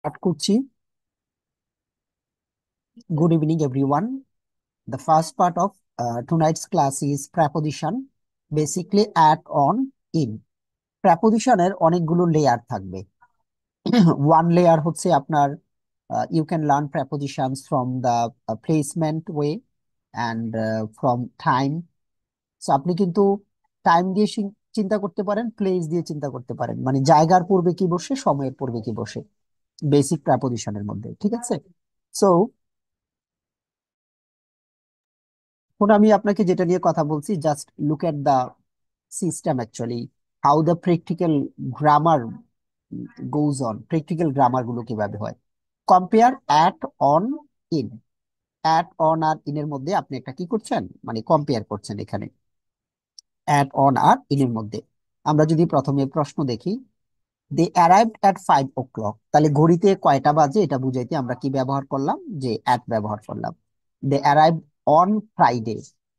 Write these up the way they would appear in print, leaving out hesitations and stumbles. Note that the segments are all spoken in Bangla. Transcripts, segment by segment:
স্টার্ট করছি। Good evening everyone. The first part of tonight's class is preposition, basically add on in. প্রেপোজিশনের অনেকগুলো লেয়ার থাকবে। ওয়ান লেয়ার হচ্ছে আপনার you can learn prepositions from the placement way and from time. So আপনি কিন্তু টাইম দিয়ে চিন্তা করতে পারেন, প্লেস দিয়ে চিন্তা করতে পারেন, মানে জায়গার পূর্বে কি বসে, সময়ের পূর্বে কি বসে, বেসিক প্রেপোজিশনের মধ্যে। ঠিক আছে? সো এখন আমি আপনাকে যেটা নিয়ে কথা বলছি, just look at the system actually, how the practical grammar goes on. Practical grammar গুলো কিভাবে হয়। Compare at, on, in. At, on আর ইনের মধ্যে আপনি একটা কি করছেন, মানে কম্পেয়ার করছেন এখানে অ্যাট, অন আর ইনের মধ্যে। আমরা যদি প্রথমে প্রশ্ন দেখি, দে অ্যারাইভড অ্যাট 5 o'clock, তাহলে ঘড়িতে কয়টা বাজে এটা বুঝাইতে আমরা কি ব্যবহার করলাম, যে অ্যাট ব্যবহার করলাম। দে অ্যারাইভড অন ফ্রাইডে,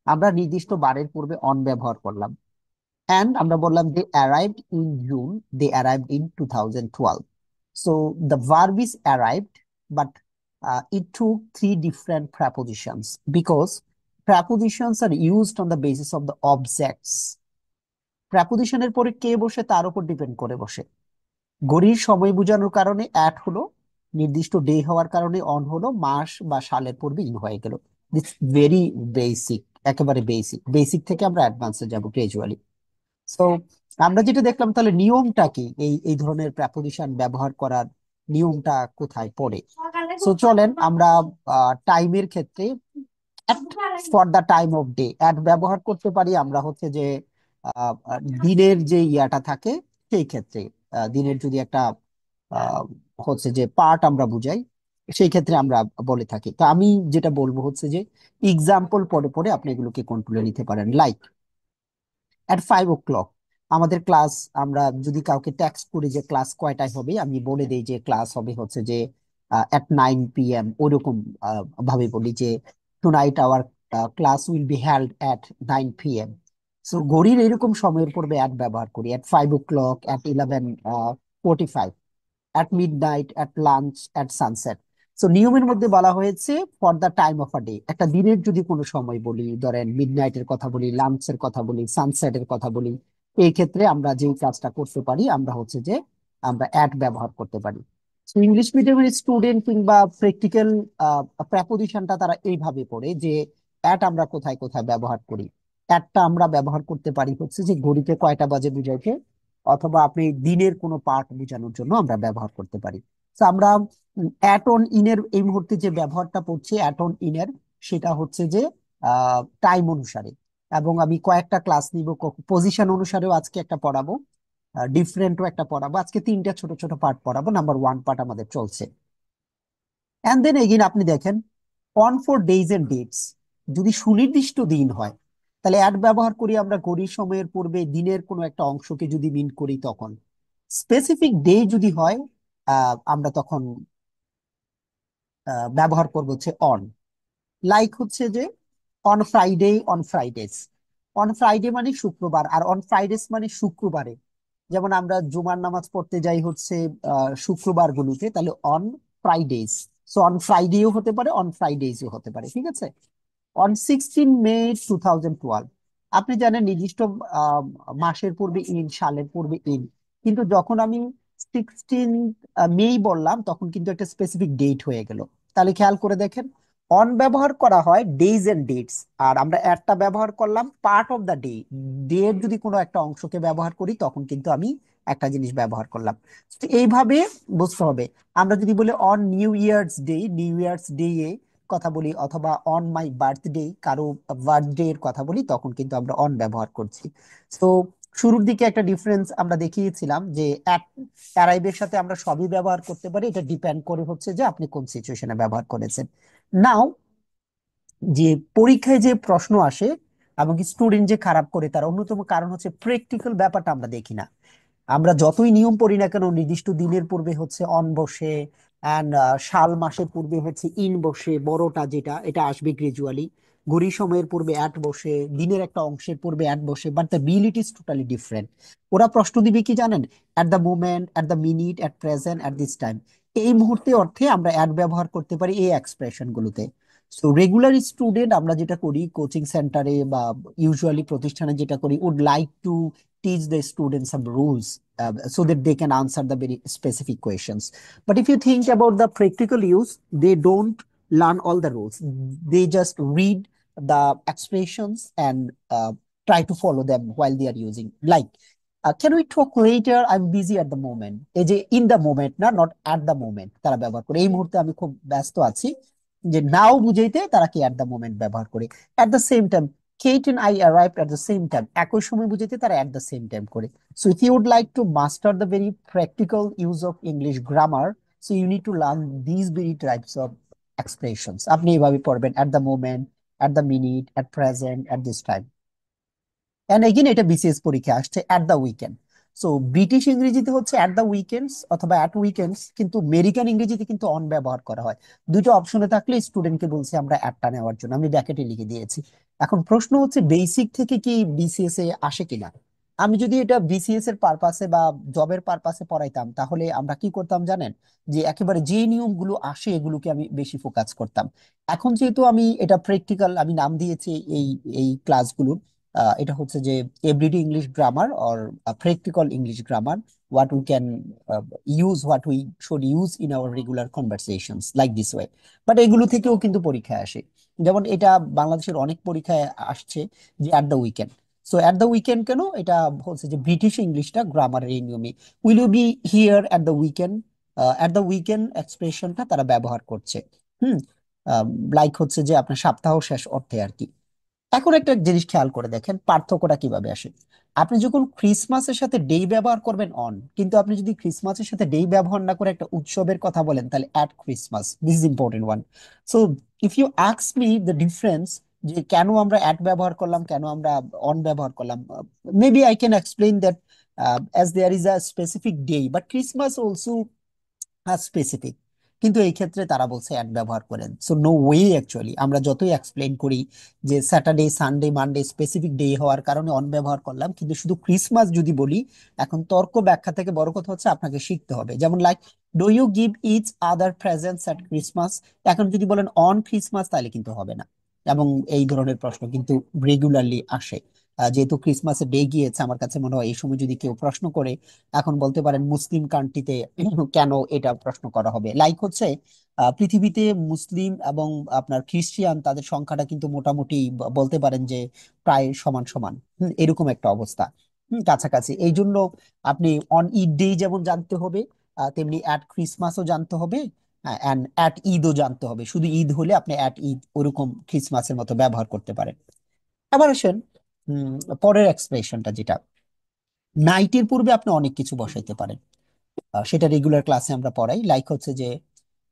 আমরা নির্দিষ্ট বারের পূর্বে অন ব্যবহার করলাম। অ্যান্ড আমরা বললাম they arrived in June, they arrived in 2012। So the verb is arrived, but it took three different prepositions because prepositions are used on the basis of the objects. প্রেপোজিশনের পরে কে বসে তার উপর ডিপেন্ড করে বসে। ঘড়ির সময় বোঝানোর কারণে অ্যাট হলো, নির্দিষ্ট ডে হওয়ার কারণে অন হলো, মাস বা সালের পূর্বে ইন হয়ে গেল। দিস ভেরি বেসিক, একেবারে বেসিক। বেসিক থেকে আমরা অ্যাডভান্সে যাব গ্রাজুয়ালি। সো আমরা যেটা দেখলাম, তাহলে নিয়মটা কি, এই এই ধরনের প্রেপোজিশন ব্যবহার করার নিয়মটা কোথায় পড়ে। সো চলেন আমরা টাইমের ক্ষেত্রে for the time off day at ব্যবহার করতে পারি। আমরা হচ্ছে যে দিনের যে ইয়াটা থাকে সেই ক্ষেত্রে, দিনের যদি একটা আহ, হচ্ছে যে পার্ট আমরা বুঝাই, সেই ক্ষেত্রে আমরা বলে থাকি। তো আমি যেটা বলবো হচ্ছে যে এক্সাম্পল পরে পরে আপনি এগুলোকে কন্ট্রোলে নিতে পারেন। লাইক এট 5 o'clock আমাদের ক্লাস, আমরা যদি কাউকে টেক্সট করি যে ক্লাস কয়টায় হবে, আমি বলে দিই যে ক্লাস হবে হচ্ছে যে এট 9 p.m, ওরকম ভাবে বলি যে tonight our class will be held at 9 p.m। So ঘড়ির এরকম সময়ের পূর্বে অ্যাট ব্যবহার করি, এট 5 o'clock, at 11:45, at mid night, at lunch, at sunset. So নিয়মের মধ্যে বলা হয়েছে for the time of a day. একটা দিনের যদি কোনো সময় বলি, ধরেন মিড নাইটের কথা বলি, লাঞ্চের কথা বলি, সানসেটের কথা বলি, এই ক্ষেত্রে আমরা যেই কাজটা করতে পারি, আমরা হচ্ছে যে আমরা অ্যাট ব্যবহার করতে পারি। ইংলিশ মিডিয়ামের স্টুডেন্ট কিংবা প্র্যাকটিক্যাল প্রেপোজিশনটা তারা এইভাবে পড়ে যে অ্যাট আমরা কোথায় কোথায় ব্যবহার করি। অ্যাটটা আমরা ব্যবহার করতে পারি হচ্ছে যে ঘড়িতে কয়টা বাজে বুঝাইতে, অথবা আপনি দিনের কোনো পার্ট বোঝানোর জন্য আমরা ব্যবহার করতে পারি। তো আমরা অ্যাট অন ইনের এই মুহূর্তে যে ব্যবহারটা পড়ছি অ্যাট অন ইনের, সেটা হচ্ছে যে টাইম অনুসারে। এবং আমি কয়েকটা ক্লাস নিব, পজিশন অনুসারেও আজকে একটা পড়াবো, ডিফারেন্টও একটা পড়াবো। আজকে তিনটা ছোট ছোট পার্ট পড়াবো, নাম্বার ওয়ান পার্ট আমাদের চলছে। এন্ড দেন এগেইন আপনি দেখেন on for days and dates, যদি সুনির্দিষ্ট দিন হয় তাহলে অ্যাট ব্যবহার করি আমরা ঘড়ির সময়ের পূর্বে দিনের কোনো একটা অংশকে যদি মিন করি তখন। স্পেসিফিক ডে যদি হয় আমরা তখন ব্যবহার করবো হচ্ছে অন। লাইক হচ্ছে যে on Friday, on ফ্রাইডেস। On Friday মানে শুক্রবার, আর অন ফ্রাইডেস মানে শুক্রবারে। যেমন আমরা জুমার নামাজ পড়তে যাই হচ্ছে শুক্রবার গুলোতে, তাহলে অন ফ্রাইডেজ। সো অন ফ্রাইডেও হতে পারে, অন ফ্রাইডেজও হতে পারে। ঠিক আছে? অন 16 May 2012, আপনি জানেন নির্দিষ্ট আহ, মাসের পূর্বে ইন, সালের পূর্বে ইন, কিন্তু যখন আমি 16 মে বললাম তখন কিন্তু একটা স্পেসিফিক ডেট হয়ে গেল। তাহলে খেয়াল করে দেখেন, অন ব্যবহার করা হয় ডেজ এন্ড ডেটস, আর আমরা একটা ব্যবহার করলাম part of the day. Day এর যদি কোনো একটা অংশকে ব্যবহার করি তখন কিন্তু আমি একটা জিনিস ব্যবহার করলাম। তো এইভাবে বুঝতে হবে। আমরা যদি বলি on New years day, new years day কথা বলি, অথবা অন মাই বার্থডে, কারো বার্থডে এর কথা বলি, তখন কিন্তু আমরা অন ব্যবহার করছি। তো শুরুর দিকে একটা ডিফারেন্স আমরা দেখিয়েছিলাম যে অ্যারাইভের সাথে আমরা সবই ব্যবহার করতে পারি, এটা ডিপেন্ড করে হচ্ছে যে আপনি কোন সিচুয়েশনে ব্যবহার করেছেন। নাও, যে পরীক্ষায় যে প্রশ্ন আসে এবং স্টুডেন্ট যে খারাপ করে, তার অন্যতম কারণ হচ্ছে প্র্যাকটিক্যাল ব্যাপারটা আমরা দেখি না। আমরা যতই নিয়ম পড়ি না কেন, নির্দিষ্ট দিনের পূর্বে হচ্ছে অন বসে, অ্যান্ড সাল মাসের পূর্বে হচ্ছে ইন বসে, বড়টা যেটা এটা আসবে গ্রাজুয়ালি। ঘড়ি সময়ের পূর্বে অ্যাট বসে, দিনের একটা অংশের পূর্বে অ্যাট বসে, but the reality is totally different. ওরা প্রশ্ন দিবে কি জানেন, at the moment, at the minute, at present, at this time. এই মুহূর্তে অর্থে আমরা অ্যাড ব্যবহার করতে পারি এই এক্সপ্রেশন গুলোতে। সো রেগুলার স্টুডেন্ট আমরা যেটা করি কোচিং সেন্টারে বা ইউজুয়ালি প্রতিষ্ঠানে যেটা করি, would like to teach the student some rules so that they can answer the very specific questions. But if you think about the practical use, they don't learn all the rules. They just read the expressions and try to follow them while they are using. Like, can we talk later? I'm busy at the moment. এই যে ইন দ্য মোমেন্ট না, নট অ্যাট দ্য মোমেন্ট তারা ব্যবহার করে, এই মুহূর্তে আমি খুব ব্যস্ত আছি, যে নাও বুঝাইতে তারা কি অ্যাট দ্য মোমেন্ট ব্যবহার করে। At the same time, Kate and I arrived at the same time, একই সময় বুঝাইতে তারা অ্যাট দ্য সেম টাইম করে। So if you would like to master the very practical use of English grammar, so you need to learn this very types of expressions. আপনি এইভাবে পড়বেন, at the moment, at the minute, at present, at this time. And again এটা বিসিএস পরীক্ষা আসছে at the weekend. So British ইংরেজিতে হচ্ছে অ্যাট দ্য উইকেন্ডস অথবা অ্যাট উইকেন্ডস, কিন্তু আমেরিকান ইংরেজিতে কিন্তু অন ব্যবহার করা হয়। দুটো অপশনে থাকলে স্টুডেন্টকে বলছি আমরা অ্যাটটা নেওয়ার জন্য, আমি ব্র্যাকেটে লিখে দিয়েছি। এখন প্রশ্ন হচ্ছে বেসিক থেকে কি বিসিএস এ আসে কিনা। আমি যদি এটা বিসিএস এর পারপাসে বা জবের পারপাসে পড়াইতাম, তাহলে আমরা কি করতাম জানেন, যে একেবারে যে নিয়মগুলো আসে এগুলোকে আমি বেশি ফোকাস করতাম। এখন যেহেতু আমি এটা প্র্যাকটিক্যাল, আমি নাম দিয়েছি এই এই ক্লাসগুলো, এটা হচ্ছে যে everyday English grammar or practical English grammar, what we can use, what we should use in our regular conversations like this way. But এগুলো থেকেও কিন্তু পরীক্ষায় আসে। যেমন এটা বাংলাদেশের অনেক পরীক্ষায় আসছে যে at the weekend. So at the weekend কেন, এটা হচ্ছে যে ব্রিটিশ ইংলিশটা গ্রামারের এই নিয়মে, will you be here at the weekend, at the weekend এক্সপ্রেশনটা তারা ব্যবহার করছে। হুম, লাইক হচ্ছে যে আপনার সপ্তাহ শেষ অর্থে আর কি। এখন একটা জিনিস খেয়াল করে দেখেন পার্থক্যটা কিভাবে আসে। আপনি যখন ক্রিসমাসের সাথে ডে ব্যবহার করবেন অন, কিন্তু আপনি যদি ক্রিসমাসের সাথে ডে ব্যবহার না করে একটা উৎসবের কথা বলেন, তাহলে at Christmas, this is important one. So if you ask me the difference, যে কেন আমরা অ্যাট ব্যবহার করলাম, কেন আমরা অন ব্যবহার করলাম, maybe I can explain that as there is a specific day, but Christmas also specific. কিন্তু এই ক্ষেত্রে তারা বলছে অ্যাড ব্যবহার করেন। সো নো ওয়ে, অ্যাকচুয়ালি আমরা যতই এক্সপ্লেইন করি যে Saturday Sunday Monday specific day হওয়ার কারণে অন ব্যবহার করলাম, কিন্তু শুধু ক্রিসমাস যদি বলি, এখন তর্ক ব্যাখ্যা থেকে বড় কথা হচ্ছে আপনাকে শিখতে হবে। যেমন like, do you give each other presents at Christmas, এখন যদি বলেন অন ক্রিসমাস তাহলে কিন্তু হবে না। এবং এই ধরনের প্রশ্ন কিন্তু রেগুলারলি আসে। যেহেতু ক্রিসমাসের ডে গিয়েছে, আমার কাছে মনে হয় এই সময় যদি কেউ প্রশ্ন করে, এখন বলতে পারেন মুসলিম কান্ট্রিতে কেন এটা প্রশ্ন করা হবে। লাইক হচ্ছে পৃথিবীতে মুসলিম এবং আপনার খ্রিস্টিয়ান তাদের সংখ্যাটা কিন্তু মোটামুটি বলতে পারেন যে প্রায় সমান সমান। এরকম একটা অবস্থা, কাছাকাছি। এই জন্য আপনি অন ঈদ ডে যেমন জানতে হবে, তেমনি অ্যাট ক্রিসমাসও জানতে হবে, অ্যান্ড অ্যাট ঈদও জানতে হবে। শুধু ঈদ হলে আপনি অ্যাট ঈদ ওরকম ক্রিসমাসের মতো ব্যবহার করতে পারেন। আবার আসেন উম, পরের এক্সপ্রেশনটা, যেটা নাইটের পূর্বে আপনি অনেক কিছু বসাইতে পারেন। সেটা রেগুলার ক্লাসে আমরা পড়াই। লাইক হচ্ছে যে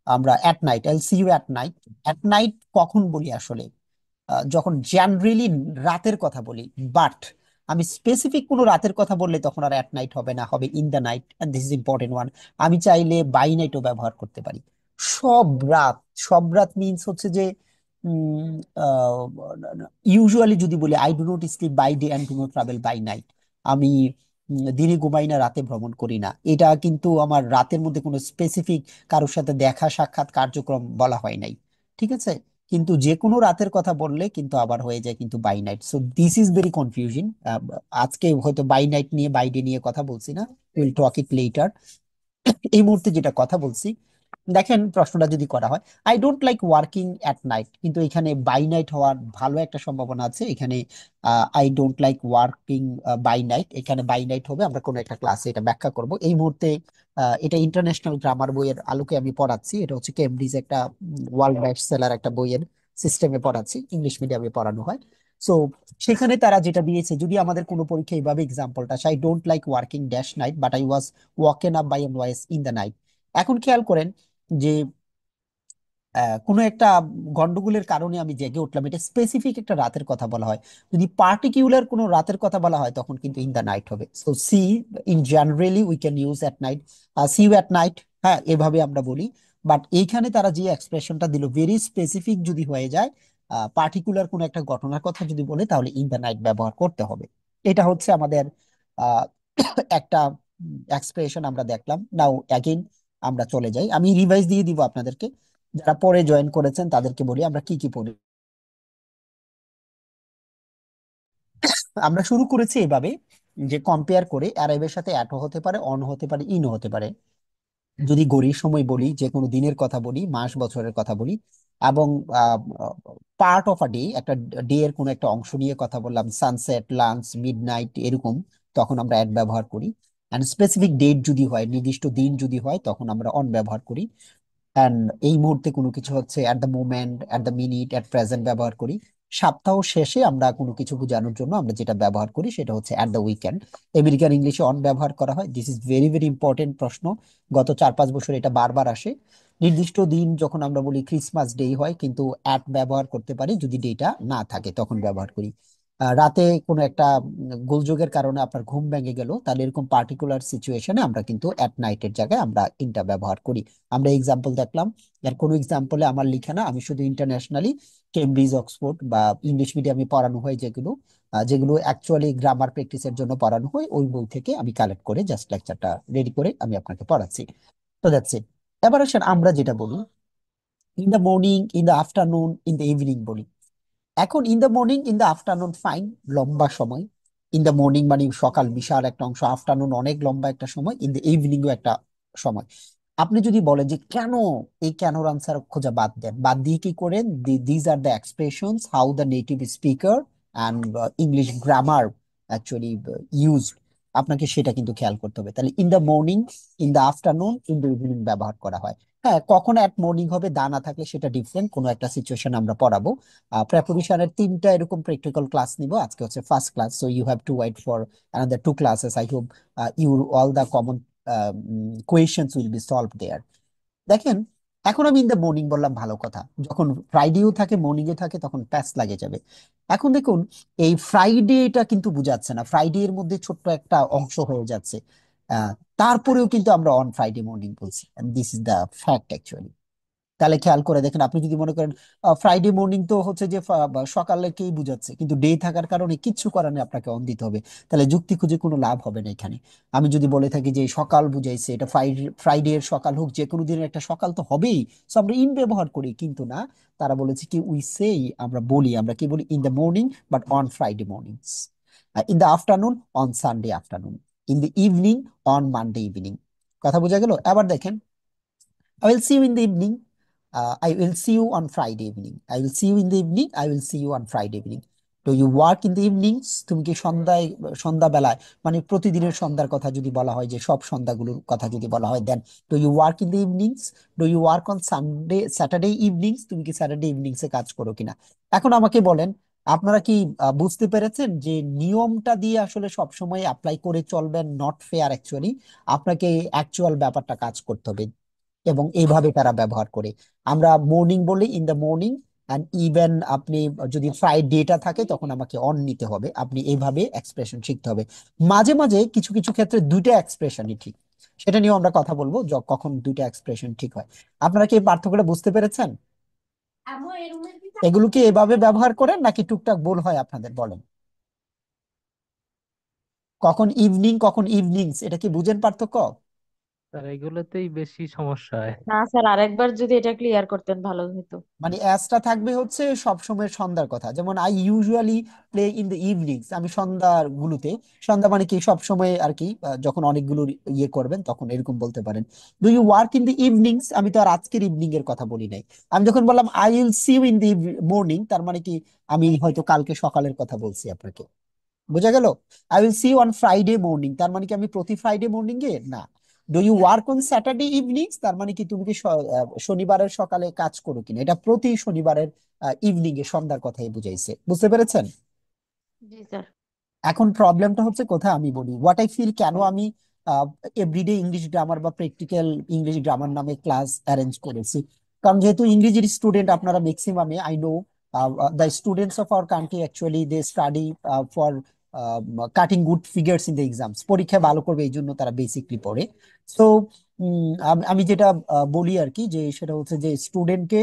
আমরা at night, I see you at night. At night কখন বলি আসলে, যখন জেনারেলি রাতের কথা বলি। বাট আমি স্পেসিফিক কোনো রাতের কথা বললে তখন আর অ্যাট নাইট হবে না, হবে in the night, and this is important one. আমি চাইলে বাই নাইটও ব্যবহার করতে পারি। সব রাত, সব রাত মিনস হচ্ছে যে ইউজুয়ালি যদি বলি, I do not sleep by day and do not travel by night. আমি দিনে ঘুমাই না, রাতে ভ্রমণ করি না, এটা কিন্তু আমার রাতের মধ্যে কোনো স্পেসিফিক কারোর সাথে দেখা সাক্ষাৎ কার্যক্রম বলা হয় নাই। ঠিক আছে, কিন্তু যে কোনো রাতের কথা বললে কিন্তু আবার হয়ে যায় কিন্তু by night. So this is very confusing. আজকে হয়তো বাই নাইট নিয়ে বাই ডে নিয়ে কথা বলছি না, উইল টক ইট লেটার। এই মুহূর্তে যেটা কথা বলছি, দেখেন প্রশ্নটা যদি করা হয়, I don't like working at night, কিন্তু এখানে বাই নাইট হওয়ার ভালো একটা সম্ভাবনা আছে। এখানে I don't like working by night, এখানে বাই নাইট হবে। আমরা কোনো একটা ক্লাসে এটা ব্যাখ্যা করব এই মুহূর্তে। এটা ইন্টারন্যাশনাল গ্রামার বইয়ের আলোকে আমি পড়াচ্ছি। এটা হচ্ছে কেমব্রিজ একটা ওয়ার্ল্ড বেস্ট সেলার একটা বইয়ের সিস্টেমে পড়াচ্ছি, ইংলিশ মিডিয়ামে পড়ানো হয়। সো সেখানে তারা যেটা দিয়েছে, যদি আমাদের কোনো পরীক্ষা এইভাবে এক্সাম্পলটা, I don't like working dash night but I was woken up by a noise in the night. এখন খেয়াল করেন যে কোনো একটা গন্ডগোলের কারণে আমি জেগে উঠলাম, এটা স্পেসিফিক একটা রাতের কথা বলা হয়। যদি পার্টিকুলার কোনো রাতের কথা বলা হয় তখন কিন্তু ইন দ্য নাইট হবে। So see, in generally we can use at night, see you at night, হ্যাঁ এভাবে আমরা বলি। বাট এইখানে তারা যে এক্সপ্রেশনটা দিল ভেরি স্পেসিফিক, যদি হয়ে যায় পার্টিকুলার কোনো একটা ঘটনার কথা যদি বলে, তাহলে ইন দ্য নাইট ব্যবহার করতে হবে। এটা হচ্ছে আমাদের আহ, একটা এক্সপ্রেশন আমরা দেখলাম। নাও অ্যাগেন আমরা চলে যাই। আমি রিভাইজ দিয়ে দিব আপনাদেরকে, যারা পরে জয়েন করেছেন তাদেরকে বলি আমরা কি কি পড়ি। আমরা শুরু করেছি এভাবে যে কম্পেয়ার করে অ্যারাইভের সাথে অ্যাটও হতে পারে, অন হতে পারে, ইনও হতে পারে। যদি ঘড়ির সময় বলি, যে কোনো দিনের কথা বলি, মাস বছরের কথা বলি, এবং পার্ট অফ আ ডে, একটা ডে এর কোনো একটা অংশ নিয়ে কথা বললাম, সানসেট, লাঞ্চ, মিডনাইট এরকম, তখন আমরা অ্যাট ব্যবহার করি। অ্যান্ড স্পেসিফিক ডেট যদি হয়, নির্দিষ্ট দিন যদি হয়, তখন আমরা অন ব্যবহার করি। অ্যান্ড এই মুহূর্তে কোনো কিছু হচ্ছে at the moment, at the minute, at present ব্যবহার করি। সপ্তাহ শেষে আমরা কোনো কিছু বোঝানোর জন্য আমরা যেটা ব্যবহার করি সেটা হচ্ছে অ্যাট দ্য উইকেন্ড। আমেরিকান ইংলিশে অন ব্যবহার করা হয়। This is very very important প্রশ্ন, গত 4-5 বছর এটা বারবার আসে। নির্দিষ্ট দিন যখন আমরা বলি ক্রিসমাস ডে হয়, কিন্তু অ্যাট ব্যবহার করতে পারি যদি ডেটা না থাকে তখন ব্যবহার করি। রাতে কোনো একটা গোলযোগের কারণে আপনার ঘুম ভেঙে গেল, তাহলে এরকম পার্টিকুলার সিচুয়েশনে আমরা কিন্তু অ্যাট নাইটের জায়গায় আমরা ইনটা ব্যবহার করি। আমরা এক্সাম্পল দেখলাম, এর কোনো এক্সাম্পলে আমার লিখে না, আমি শুধু ইন্টারন্যাশনালি কেমব্রিজ, অক্সফোর্ড বা ইংলিশ মিডিয়ামে পড়ানো হয় যেগুলো, যেগুলো অ্যাকচুয়ালি গ্রামার প্র্যাকটিসের জন্য পড়ানো হয়, ওই বই থেকে আমি কালেক্ট করে জাস্ট লেকচারটা রেডি করে আমি আপনাকে পড়াচ্ছি। তো দ্যাটস ইট। এবার আসেন আমরা যেটা বলি, in the morning, in the afternoon, in the evening বলি। এখন in the morning, in the afternoon fine, লম্বা সময়। ইন দ্য মর্নিং মানে সকাল বিশাল একটা অংশ, আফটারনুন অনেক লম্বা একটা সময়, ইন দ্য ইভিনিংও একটা সময়। আপনি যদি বলেন যে কেন, এই কেনর আনসার খোঁজা বাদ দেন, বাদ দিয়ে কি করেন, these are the expressions how the native speaker and English grammar actually use, আপনাকে সেটা কিন্তু খেয়াল করতে হবে। তাহলে in the morning, in the afternoon, in the evening ব্যবহার করা হয়। হ্যাঁ, কখন অ্যাট মর্নিং হবে দানা থাকলে সেটা ডিফারেন্ট, কোনো একটা সিচুয়েশন আমরা পড়াবো। প্রেপোজিশনের 3টা এরকম প্র্যাকটিক্যাল ক্লাস নিব, আজকে হচ্ছে first class, so you have to wait for another 2 classes. I hope your all the common questions will be solve there. দেখেন, এখন আমি ইন দ্য মর্নিং বললাম, ভালো কথা, যখন ফ্রাইডেও থাকে মর্নিংও থাকে তখন প্যাচ লাগে যাবে। এখন দেখুন, এই ফ্রাইডেটা কিন্তু বুঝাচ্ছে না, ফ্রাইডে এর মধ্যে ছোট্ট একটা অংশ হয়ে যাচ্ছে। আহ, তারপরেও কিন্তু আমরা অন ফ্রাইডে মর্নিং বলছি, this is the fact actually. তাহলে খেয়াল করে দেখেন, আপনি যদি মনে করেন ফ্রাইডে মর্নিং তো হচ্ছে যে বা সকালেকেই বুঝাচ্ছে, কিন্তু ডে থাকার কারণে কিচ্ছু করার নেই, আপনাকে অন দিতে হবে। তাহলে যুক্তি খুঁজে কোনো লাভ হবে না এখানে। আমি যদি বলে থাকি যে সকাল বুঝাইছে, এটা ফ্রাইডে এর সকাল হোক, যে কোনো দিনের একটা সকাল তো হবেই, সো আমরা ইন ব্যবহার করি, কিন্তু না, তারা বলেছে কি উই সেই, আমরা বলি, আমরা কি বলি, in the morning but on Friday mornings, in the afternoon on Sunday afternoon, in the evening on Monday evening. কথা বোঝা গেল? আবার দেখেন, I will see you in the evening. I will see you on Friday evening. I will see you in the evening. I will see you on Friday evening. Do you work in the evenings? তুমি কি সন্ধ্যায়, সন্ধ্যাবেলায়, মানে প্রতিদিনের সন্ধ্যার কথা যদি বলা হয়, যে সব সন্ধ্যাগুলোর কথা যদি বলা হয়, then do you work in the evenings? Do you work on Sunday, Saturday evenings? তুমি কি স্যাটারডে ইভিনিংস এ কাজ করো কিনা? এখন আমাকে বলেন, আপনারা কি বুঝতে পেরেছেন যে নিয়মটা দিয়ে আসলে সব সময় অ্যাপ্লাই করে চলবেন নট ফেয়ার অ্যাকচুয়ালি। আপনাকে অ্যাকচুয়াল ব্যাপারটা কাজ করতে হবে, এবং এইভাবে তারা ব্যবহার করে। আমরা মর্নিং বলি in the morning, and even আপনি যদি ফ্রাইডেটা থাকে তখন আমাকে অন নিতে হবে, আপনি এইভাবে এক্সপ্রেশন শিখতে হবে। মাঝে মাঝে কিছু কিছু ক্ষেত্রে দুইটা এক্সপ্রেশনই ঠিক, সেটা নিয়েও আমরা কথা বলবো, কখন দুইটা এক্সপ্রেশন ঠিক হয়। আপনারা কি এই পার্থক্যটা বুঝতে পেরেছেন? এগুলো কি এভাবে ব্যবহার করেন নাকি টুকটাক ভুল হয় আপনাদের, বলেন। কখন ইভিনিং, কখন ইভিনিংস, এটা কি বুঝেন পার্থক্য? স্যার এগুলোতেই বেশি সমস্যা হয়। না স্যার, আরেকবার যদি এটা ক্লিয়ার করতেন ভালো হতো। মানে অ্যাজটা থাকবে হচ্ছে সব সময় সন্ধ্যার কথা, যেমন I usually play in the evenings, আমি সন্ধ্যার গুলোতে, সন্ধ্যা মানে কি সব সময় আর কি, যখন অনেকগুলো ইয়ে করবেন তখন এরকম বলতে পারেন। Do you work in the evenings, আমি তো আর আজকের ইভিনিং এর কথা বলি নাই। আমি যখন বললাম I will see you in the morning, তার মানে কি আমি হয়তো কালকে সকালের কথা বলছি আপনাকে, বোঝা গেল? I will see you on Friday morning, তার মানে কি আমি প্রতি ফ্রাইডে মর্নিং এ না। Do you work on Saturday evenings, তার মানে কি তুমি কি শনিবারের সকালে কাজ করো কিনা, এটা প্রতি শনিবারের ইভিনিং এ, সন্ধ্যার কথাই বুঝাইছে। বুঝতে পেরেছেন? জি স্যার। এখন প্রবলেমটা হচ্ছে কোথায়, আমি বলি হোয়াট আই ফিল, কেন আমি এভরিডে ইংলিশ গ্রামার বা প্র্যাকটিক্যাল ইংলিশ গ্রামার নামে ক্লাস অ্যারেঞ্জ করেছি। কারণ যেহেতু ইংরেজির স্টুডেন্ট আপনারা ম্যাক্সিমামে, I know the students of our country actually they study for cutting good figures in the exams, পরীক্ষায় ভালো করবে এই জন্য তারা বেসিকলি পড়ে। সো আমি যেটা বলি আর কি, যে সেটা হচ্ছে যে স্টুডেন্টকে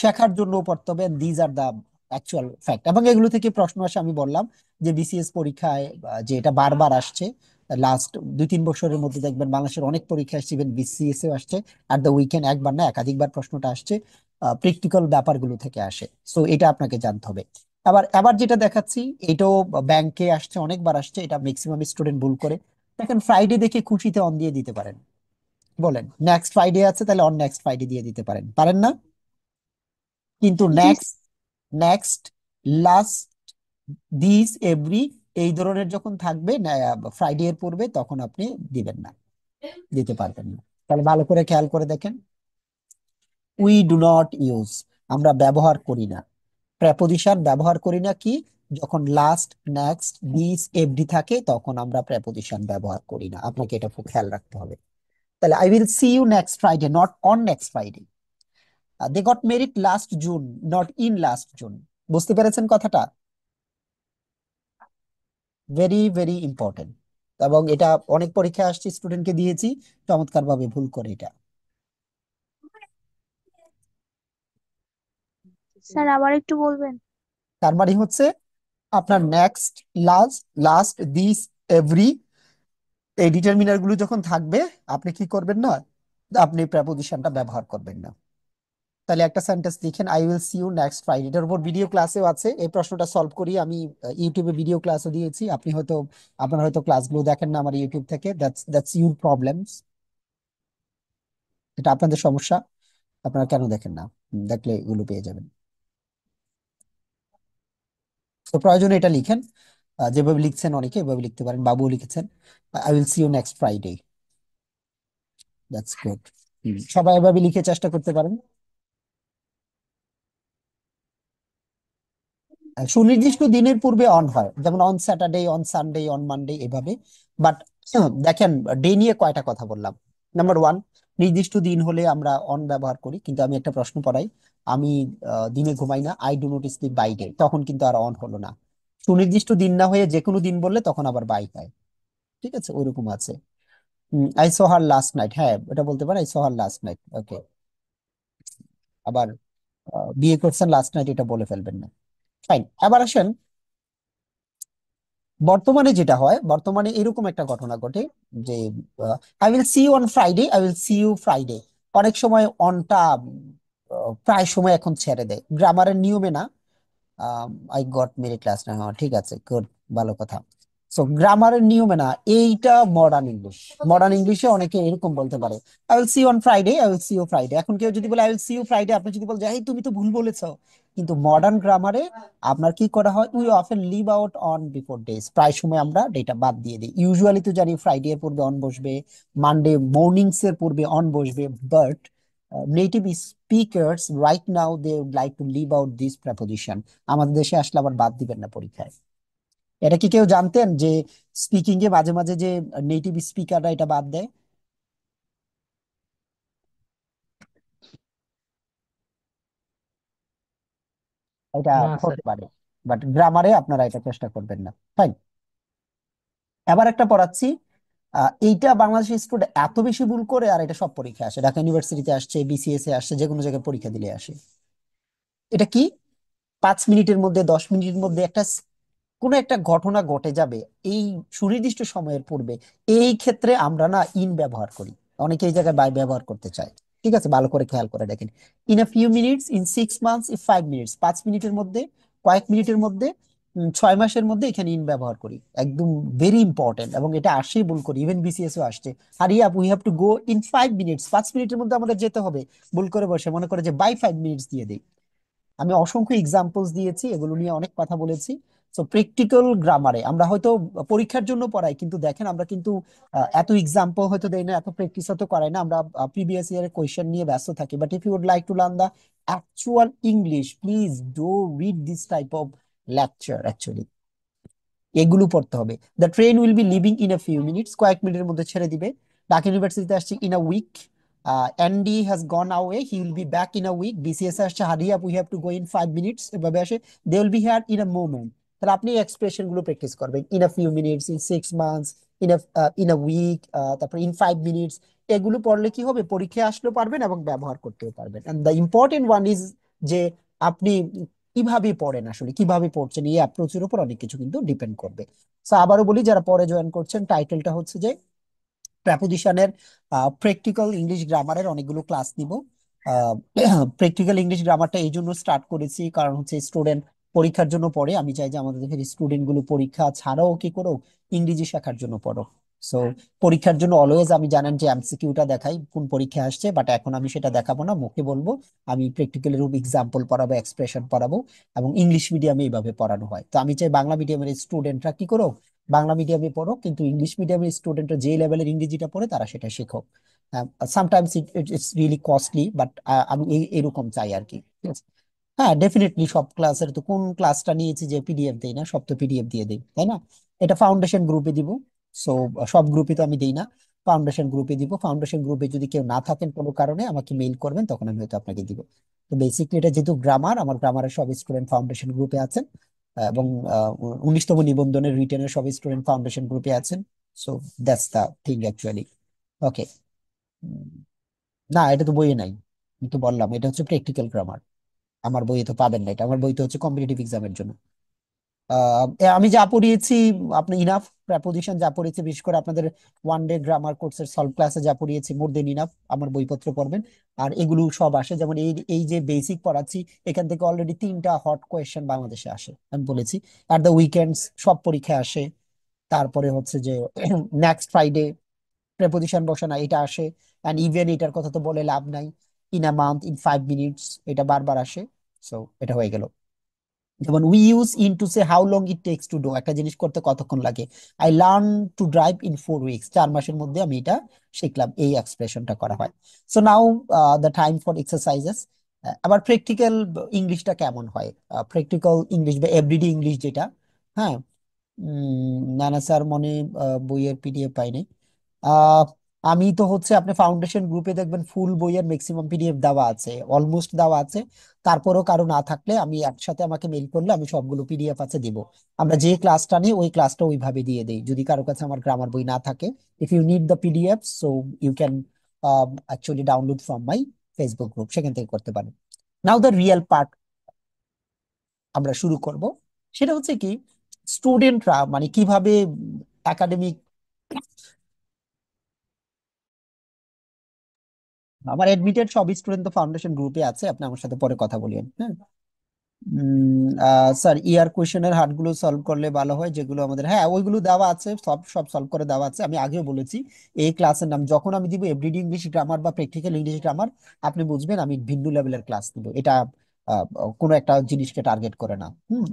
শেখার জন্য পড়তে হবে, these are the actual fact. এবং এগুলো থেকে প্রশ্ন আসে, আমি বললাম যে বিসিএস পরীক্ষায় যে এটা বারবার আসছে, লাস্ট 2-3 বছরের মধ্যে দেখবেন বাংলাদেশের অনেক পরীক্ষা আসছে, ইভেন বিসিএস এও আসছে। আর দ্য উইকেন্ড একবার না একাধিকবার প্রশ্নটা আসছে, প্র্যাকটিক্যাল ব্যাপারগুলো থেকে আসে। সো এটা আপনাকে জানতে হবে। আবার আবার যেটা দেখাচ্ছি, এটাও ব্যাংকে আসছে, অনেকবার আসছে, এটা ম্যাক্সিমাম স্টুডেন্ট ভুল করে। দেখেন ফ্রাইডে দেখে খুশিতে অন দিয়ে দিতে পারেন, বলেন নেক্সট ফ্রাইডে আছে তাহলে অন নেক্সট ফ্রাইডে দিয়ে দিতে পারেন, পারেন না? কিন্তু জি next, next, last, this, every, এই ধরনের যখন থাকবে ফ্রাইডে এর পূর্বে, তখন আপনি দিবেন না, দিতে পারবেন না। তাহলে ভালো করে খেয়াল করে দেখেন, উই ডু নট ইউজ, আমরা ব্যবহার করি না, প্রেপোজিশন ব্যবহার করি না কি, যখন লাস্ট, নেক্সট, দিস, এভরি থাকে তখন আমরা প্রেপোজিশন ব্যবহার করি না। আপনাকে এটা খুব খেয়াল রাখতে হবে। তাহলে I will see you next Friday, not on next Friday. They got married last June, not in last June. বুঝতে পেরেছেন কথাটা? Very very important. এবং এটা অনেক পরীক্ষা আসছে, স্টুডেন্টকে দিয়েছি চমৎকার ভাবে ভুল করে এটা। স্যার আবার একটু বলবেন? তার মানে হচ্ছে আপনার next, last, last, this, every, এই ডিটারমিনার গুলো যখন থাকবে, আপনি কি করবেন না, আপনি প্রেপোজিশনটা ব্যবহার করবেন না। তাহলে একটা সেন্টেন্স লিখেন, I will see you next Friday. এটার উপর ভিডিও ক্লাসেও আছে, এই প্রশ্নটা সলভ করি আমি, ইউটিউবে ভিডিও ক্লাসও দিয়েছি। আপনি হয়তো, আপনার হয়তো ক্লাসগুলো দেখেন না আমার ইউটিউব থেকে, দ্যাটস ইউর প্রবলেমস, এটা আপনাদের সমস্যা। আপনারা কেন দেখেন না? দেখলে এগুলো পেয়ে যাবেন। তো প্রয়োজনে এটা লিখেন, যেভাবে লিখছেন অনেকে এভাবে লিখতে পারেন, বাবু লিখেছেন I will see you next Friday. That's good. সবাই এভাবে লিখে চেষ্টা করতে পারেন। সুনির্দিষ্ট দিনের পূর্বে অন হয়, যেমন on Saturday, on Sunday, on Monday, এভাবে। বাট দেখেন, ডে নিয়ে কয়টা কথা বললাম। নাম্বার ওয়ান, নির্দিষ্ট দিন হলে আমরা অন ব্যবহার করি, কিন্তু আমি একটা প্রশ্ন পড়াই, আমি দিনে ঘুমাই না, I do not sleep by day, তখন কিন্তু আর অন হলো না। সুনির্দিষ্ট দিন না হয়ে যে কোনো দিন বললে তখন আবার বাই হয়। ঠিক আছে, ওইরকম আছে। I saw her last night, হ্যাঁ এটা বলতে পারেন, I saw her last night, okay. আবার বিয়ে করছেন লাস্ট নাইট, এটা বলে ফেলবেন না। ফাইন। আবার আসেন, বর্তমানে যেটা হয়, বর্তমানে এরকম একটা ঘটনা ঘটে যে I will see you on Friday, I will see you Friday. অনেক সময় অনটা প্রায় সময় এখন ছেড়ে দেয়, গ্রামারের নিয়মে না। আই গট মেরি ক্লাস না, হ্যাঁ ঠিক আছে, গুড, ভালো কথা। সো গ্রামারের নিয়মে না, এইটা মডার্ন ইংলিশ। মডার্ন ইংলিশে অনেকে এরকম বলতে পারে, I will see you on Friday, I will see you Friday. এখন কেউ যদি বলে I will see you Friday, আপনি যদি বলেন যে এই তুমি তো ভুল বলেছো, কিন্তু মডার্ন গ্রামারে আপনার কি করা হয়, we often leave out on before days, প্রায় সময় আমরা ডেটা বাদ দিয়ে দিই। ইউজুয়ালি তো জানি ফ্রাইডে এর পূর্বে অন বসবে, মানডে মর্নিংস এর পূর্বে অন বসবে, but native speakers right now they would like to leave out this preposition. আমাদের দেশে আসলে আবার বাদ দিবেন না পরীক্ষায়। এটা কি কেউ জানতেন যে স্পিকিং এ মাঝে মাঝে যে নেটিভ স্পিকাররা এটা বাদ দেয়? এটা না স্যার। হতে পারে, বাট গ্রামারে আপনারা এটা চেষ্টা করবেন না। ফাইন। এবার একটা পড়াচ্ছি, এইটা বাংলাদেশের স্টুডেন্ট এত বেশি ভুল করে, আর এটা সব পরীক্ষা আসে, ঢাকা ইউনিভার্সিটিতে আসছে, বিসিএস এ আসছে, যে কোনো জায়গায় পরীক্ষা দিলে আসে। এটা কি, 5 মিনিটের মধ্যে, 10 মিনিটের মধ্যে একটা কোনো একটা ঘটনা ঘটে যাবে এই সুনির্দিষ্ট সময়ের পূর্বে, এই ক্ষেত্রে আমরা না ইন ব্যবহার করি, অনেকে এই জায়গায় বাই ব্যবহার করতে চায়। ঠিক আছে, ভালো করে খেয়াল করে দেখেন, in a few minutes, in 6 months, in 5 minutes, 5 মিনিটের মধ্যে, কয়েক মিনিটের মধ্যে, 6 মাসের মধ্যে, এখানে ইন ব্যবহার করি, একদম ভেরি ইম্পর্টেন্ট। এবং এটা আসেই ভুল করি, ইভেন বিসিএস ও আসছে, hurry up we have to go in 5 minutes, 5 মিনিটের মধ্যে আমাদের যেতে হবে, ভুল করে বসে মনে করে যে বাই 5 মিনিটস দিয়ে দিই। আমি অসংখ্য এক্সাম্পলস দিয়েছি, এগুলো নিয়ে অনেক কথা বলেছি। তো প্র্যাকটিক্যাল গ্রামারে আমরা হয়তো পরীক্ষার জন্য পড়াই, কিন্তু দেখেন আমরা কিন্তু এত এক্সাম্পল হয়তো দেই না, এত প্র্যাকটিস হয়তো করাই না, আমরা প্রিভিয়াস ইয়ারের কোয়েশ্চেন নিয়ে ব্যস্ত থাকি। But if you would like to learn the actual English, please do read this type of lecture. Actually এগুলো পড়তে হবে। The train will be leaving in a few minutes, কয়েক মিনিটের মধ্যে ছেড়ে দিবে। ঢাকা ইউনিভার্সিটিতে আসছে in a week, Andy has gone away, he will be back in a week. BCS আসছে hurry up we have to go in 5 minutes, এভাবে আসে, they will be here in a moment. তাহলে আপনি এক্সপ্রেশন গুলো প্র্যাকটিস করবেন, in a few minutes, in 6 months, in a week, তারপর ইন 5 মিনিটস। এগুলো পড়লে কি হবে, পরীক্ষায় আসলেও পারবেন এবং ব্যবহার করতেও পারবেন। And the important one is যে আপনি কিভাবে পড়েন, আসলে কিভাবে পড়ছেন, এই অ্যাপ্রোচের উপর অনেক কিছু কিন্তু ডিপেন্ড করবে। তো আবারও বলি, যারা পরে জয়েন করছেন, টাইটেলটা হচ্ছে যে প্রেপোজিশনের প্র্যাকটিক্যাল ইংলিশ গ্রামারের অনেকগুলো ক্লাস নিব। প্র্যাকটিক্যাল ইংলিশ গ্রামারটা এই জন্য স্টার্ট করেছি কারণ হচ্ছে স্টুডেন্ট পরীক্ষার জন্য পড়ে, আমি চাই যে আমাদের দেশের স্টুডেন্ট গুলো পরীক্ষা ছাড়াও কি করো, ইংরেজি শেখার জন্য পড়ো। সো পরীক্ষার জন্য অলওয়েজ আমি জানেন যে এমসিকিউটা দেখাই কোন পরীক্ষা আসছে, বাট এখন আমি সেটা দেখাবো না, মুখে বলবো। আমি প্র্যাকটিক্যাল রূপ এক্সাম্পল পড়াবো, এক্সপ্রেশন পড়াবো। এবং ইংলিশ মিডিয়ামে এইভাবে পড়ানো হয়, তো আমি চাই বাংলা মিডিয়ামের স্টুডেন্টরা কি করো, বাংলা মিডিয়ামে পড়ো, কিন্তু ইংলিশ মিডিয়ামের স্টুডেন্টরা যে লেভেলের ইংরেজিটা পড়ে তারা সেটা শেখো। Sometimes it's really costly, but আমি এরকম চাই আর কি, ঠিক আছে? হ্যাঁ, ডেফিনেটলি সব ক্লাসের তো কোন ক্লাসটা নিয়েছি যে পিডিএফ দেই না, সব তো পিডিএফ দিয়ে দেই, তাই না? এটা ফাউন্ডেশন গ্রুপে দিব। সো সব গ্রুপে তো আমি দেই না, ফাউন্ডেশন গ্রুপে দিব। ফাউন্ডেশন গ্রুপে যদি কেউ না থাকেন কোনো কারণে আমাকে মেইল করবেন, তখন আমি হয়তো আপনাকে দিব। তো বেসিকলি এটা যেহেতু গ্রামার, আমার গ্রামারের সব স্টুডেন্ট ফাউন্ডেশন গ্রুপে আছেন, এবং 19তম নিবন্ধনের রিটেনের সব স্টুডেন্ট ফাউন্ডেশন গ্রুপে আছেন। So that's the thing actually. Okay. না, এটা তো বইয়ে নাই, আমি তো বললাম এটা হচ্ছে প্র্যাকটিক্যাল গ্রামার। আমার বইয়ে তো পাবেন না এটা, আমার বই তো হচ্ছে কম্পিটিটিভ এক্সামের জন্য। আমি যা পড়িয়েছি, আপনি ইনাফ। প্রেপোজিশন যা পড়িয়েছি, বিশেষ করে আপনাদের ওয়ান ডে গ্রামার কোর্সের সলভ ক্লাসে যা পড়িয়েছি, মোর দেন ইনাফ। আমার বইপত্র পড়বেন। আর এগুলো সব আসে, যেমন এই এই যে বেসিক পড়াচ্ছি, এখান থেকে অলরেডি 3টা হট কোয়েশ্চেন বাংলাদেশে আসে, আমি বলেছি। আর দ্য উইকেন্ডস সব পরীক্ষায় আসে। তারপরে হচ্ছে যে নেক্সট ফ্রাইডে প্রেপোজিশন বসানো, এটা আসে। অ্যান্ড ইভেন এটার কথা তো বলে লাভ নাই, in a month, in 5 minutes, এটা বারবার আসে। সো এটা হয়ে গেল। যেমন we use in to say how long it takes to do, একটা জিনিস করতে কতক্ষণ লাগে। I learn to drive in 4 weeks, 4 মাসের মধ্যে আমি এটা শিখলাম, এই এক্সপ্রেশনটা করা হয়। So now the time for exercises. আবার প্র্যাকটিক্যাল ইংলিশটা কেমন হয়, প্র্যাকটিক্যাল ইংলিশ বা এভরিডে ইংলিশ যেটা, হ্যাঁ। না না স্যার, মনে বইয়ের পিডিএফ পাইনি। আহ আমি তো হচ্ছে আপনি ফাউন্ডেশন গ্রুপে দেখবেন ফুল বইয়ের ম্যাক্সিমাম পিডিএফ দেওয়া আছে, অলমোস্ট দেওয়া আছে। তারপরও কারো না থাকলে আমি একসাথে আমাকে মেইল করলে আমি সবগুলো পিডিএফ আছে দিব। আমরা যে ক্লাসটা নিই ওই ক্লাসটা ওইভাবে দিয়ে দেই, যদি কারো কাছে আমার গ্রামার বই না থাকে। If you need the PDF, so you can actually download from my Facebook group, সেখান থেকে করতে পারেন। নাও দ্য রিয়েল পার্ট আমরা শুরু করব। সেটা হচ্ছে কি, স্টুডেন্টরা মানে কিভাবে একাডেমিক, আমার এডমিটেড সব স্টুডেন্ট তো ফাউন্ডেশন গ্রুপে আছে, আপনি আমার সাথে পরে কথা বলিয়েন, হ্যাঁ। স্যার, ইয়ার কোশ্চেনের হার্টগুলো সলভ করলে ভালো হয়, যেগুলো আমাদের, হ্যাঁ ওইগুলো দেওয়া আছে, সব সব সলভ করে দেওয়া আছে। আমি আগেও বলেছি এই ক্লাসের নাম যখন আমি দিব এভরিডে ইংলিশ গ্রামার বা প্র্যাকটিক্যাল ইংলিশ গ্রামার, আপনি বুঝবেন আমি ভিন্ন লেভেলের ক্লাস দিব। এটা আহ, কোনো একটা জিনিসকে টার্গেট করে না,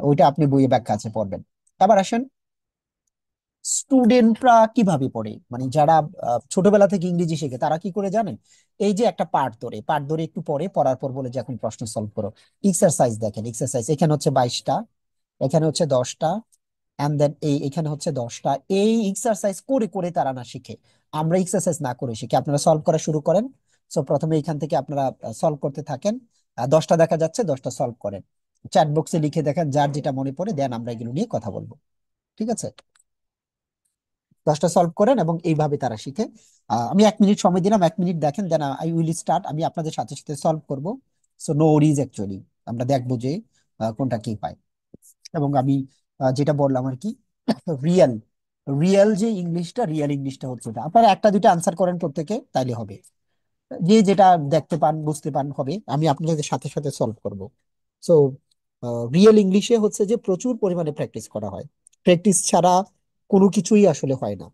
ওইটা আপনি বইয়ে ব্যাখ্যা আছে পড়বেন। এবার আসেন, স্টুডেন্টরা কিভাবে পড়ে, মানে যারা ছোটবেলা থেকে ইংরেজি শেখে তারা কি করে জানেন? এই যে একটা পার্ট ধরে একটু পড়ে, পড়ার পর বলে যে এখন প্রশ্ন সলভ করো। এক্সারসাইজ দেখেন, এক্সারসাইজ এখানে হচ্ছে 22টা, এখানে হচ্ছে 10টা, এন্ড দেন এখানে হচ্ছে 10টা। এই এক্সারসাইজ করে করে তারা না শিখে, আমরা এক্সারসাইজ না করে শিখি। আপনারা সলভ করা শুরু করেন। সো প্রথমে এখান থেকে আপনারা সলভ করতে থাকেন। 10টা দেখা যাচ্ছে, 10টা সলভ করেন। চ্যাট বক্সে লিখে দেখেন, যার যেটা মনে পড়ে দেন, আমরা এগুলো নিয়ে কথা বলবো, ঠিক আছে? 10টা সলভ করেন এবং এইভাবে তারা শিখে। আমি 1 মিনিট সময় দিলাম, 1 মিনিট দেখেন, দেন আই উইল স্টার্ট, আমি আপনাদের সাথে সাথে সলভ করব। সো নো ওরিজ অ্যাকচুয়ালি, আমরা দেখবো যে কোনটা কি পায়। এবং আমি যেটা বললাম আর কি, রিয়েল রিয়েল যে ইংলিশটা, রিয়েল ইংলিশটা হচ্ছে এটা। আপনারা একটা দুইটা আনসার করেন প্রত্যেকে, তাইলে হবে। যে যেটা দেখতে পান বুঝতে পান হবে, আমি আপনাদের সাথে সাথে সলভ করব। সো রিয়েল ইংলিশে হচ্ছে যে প্রচুর পরিমাণে প্র্যাকটিস করা হয়, প্র্যাকটিস ছাড়া কোনো কিছুই আসলে হয় না।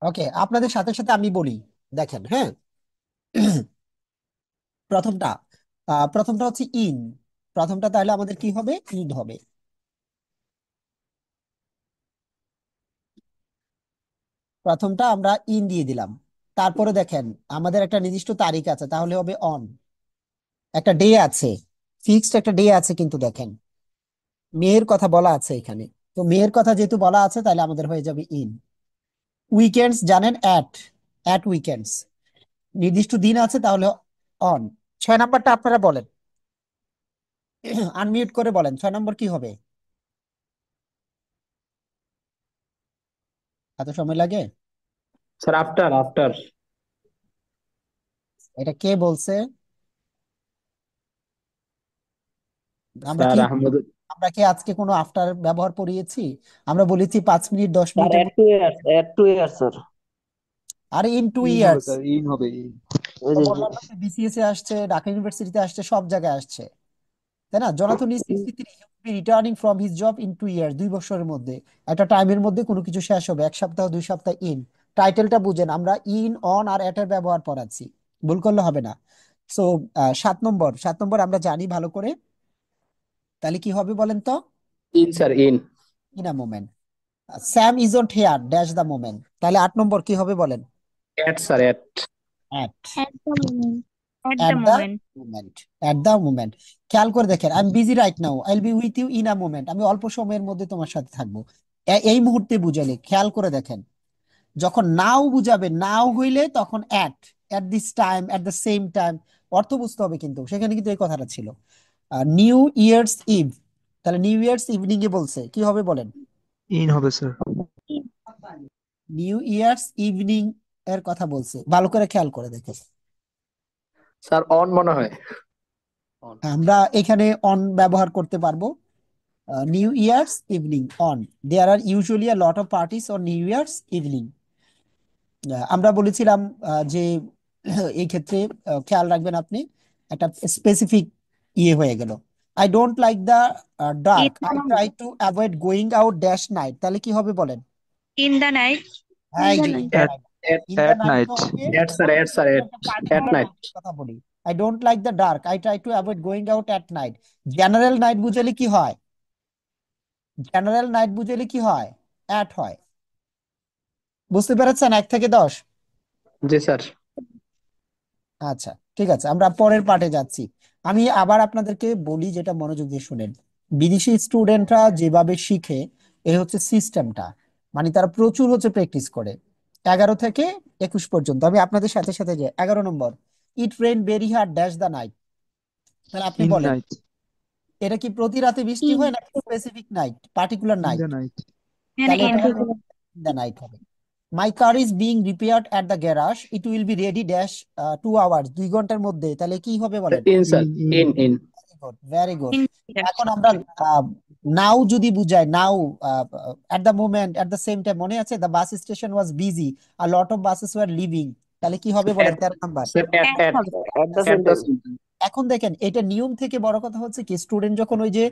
ওকে, আপনাদের সাথে সাথে আমি বলি, দেখেন, হ্যাঁ। প্রথমটা প্রথমটা হচ্ছে ইন, প্রথমটা তাহলে আমাদের কি হবে, ইন হবে। প্রথমটা আমরা ইন দিয়ে দিলাম। তারপরে দেখেন, আমাদের একটা নির্দিষ্ট তারিখ আছে, তাহলে হবে অন। একটা ডে আছে, ফিক্সড একটা ডে আছে, কিন্তু দেখেন মেয়ের কথা বলা আছে এখানে। তো মেয়ের কথা যেহেতু বলা আছে, তাহলে আমাদের হয়ে যাবে ইন। উইকেন্ডস জানেন, অ্যাট উইকেন্ডস, নির্দিষ্ট দিন আছে, তাহলে অন। নাম্বারটা আপনারা বলেন, আনমিউট করে বলেন 6 নম্বর কি হবে? এত সময় লাগে? Sir after after. এটা কে বলছে? আমরা স্যার কি আহমদ। আমরা কি আজকে কোনো আফটার ব্যবহার করিয়েছি? আমরা বলেছি 5 মিনিট 10 স্যার মিনিটের at two years, at two years sir. আরে ইন টু ইন হবে ইয়ার্স স্যার, ইন হবে ইন। ওই যে বললাম না, বিসিএস এ আসছে, ঢাকা ইউনিভার্সিটিতে আসছে, সব জায়গায় আসছে, তাই না? Jonathan is 63, he will B returning from his job in 2 years, 2 বছরের মধ্যে। একটা টাইমের মধ্যে কোনো কিছু শেষ হবে, 1 সপ্তাহ 2 সপ্তাহ। ইন টাইটেলটা বুঝেন, আমরা ইন অন আর এটার ব্যবহার পড়াচ্ছি, ভুল করলে হবে না। সো 7 নম্বর আমরা জানি ভালো করে, তাহলে কি হবে বলেন তো? In sir, in. In a moment. Sam isn't here dash the moment, তাহলে 8 নম্বর কি হবে বলেন? At sir, at. At At the moment. At at the the moment. Moment, at the moment. খেয়াল করে দেখেন, I am busy right now, I will be with you in a moment, আমি অল্প সময়ের মধ্যে তোমার সাথে থাকবো। এই মুহূর্তে বুঝালে, খেয়াল করে দেখেন, যখন নাও বুঝাবে, নাও হইলে তখন at this time, at the same time, অর্থ বুঝতে হবে কিন্তু, সেখানে কিন্তু এই কথাটা ছিল। নিউ ইয়ার্স ইভ, তাহলে নিউ ইয়ার্স ইভিনিং এ বলছে, কি হবে বলেন? ইন হবে স্যার। নিউ ইয়ার্স ইভিনিং এর কথা বলছে, ভালো করে খেয়াল করে দেখে। স্যার অন মনে হয়। আমরা এখানে অন ব্যবহার করতে পারবো। New Year's evening on, there are usually a lot of parties on New Year's evening. আমরা বলেছিলাম যে এই ক্ষেত্রে খেয়াল রাখবেন আপনি, একটা স্পেসিফিক ইয়ে হয়ে গেল। I don't like the dark, In the I try night. Two avoid going out dash night, তাহলে কি হবে বলেন? In the night. হ্যাঁ, In এই the যে night. At, at, in the at night night. হবে। এড স্যার, আমি এড স্যার, এড। একটা এট পার্টিকুলার নাইট। কথা বলি, I don't like the dark, I try to avoid going out at night. General night বুঝালে কি হয়? জেনারেল নাইট বুঝালে কি হয়? অ্যাট হয়। বুঝতে পেরেছেন 1 থেকে 10? জি স্যার। আচ্ছা, ঠিক আছে, আমরা পরের পার্টে যাচ্ছি। আমি আবার আপনাদেরকে বলি, যেটা মনোযোগ দিয়ে শুনেন। বিদেশি স্টুডেন্টরা যেভাবে শিখে, এই হচ্ছে সিস্টেমটা, মানে তারা প্রচুর হচ্ছে প্র্যাকটিস করে। 11 থেকে 21 পর্যন্ত আমি আপনাদের সাথে সাথে যে 11 number, it rain very hard dash the night, তাহলে আপনি ইন বলেন, নাইট। এটা কি প্রতি রাতে বৃষ্টি In. হয় না specific night, particular in night? The night. And তাহলে in. এটা হবে দ্য নাইট হবে। My car is being repaired at the garage, it will be ready dash 2 hours, 2 ঘন্টার মধ্যে, তাহলে কি হবে বলেন? In sir, in in. In in. Very good, very good. In. Yes. এখন আমরা নাও যদি বুঝাই, now at the moment, at the same time, মনে আছে the bus station was busy, আর lot of buses were leaving, তাহলে কি হবে বলেন? At 13 number. Sir, at, At at. হবে। At the same time. এখন দেখেন, এটা নিয়ম থেকে বড় কথা হচ্ছে কি, স্টুডেন্ট যখন ওই যে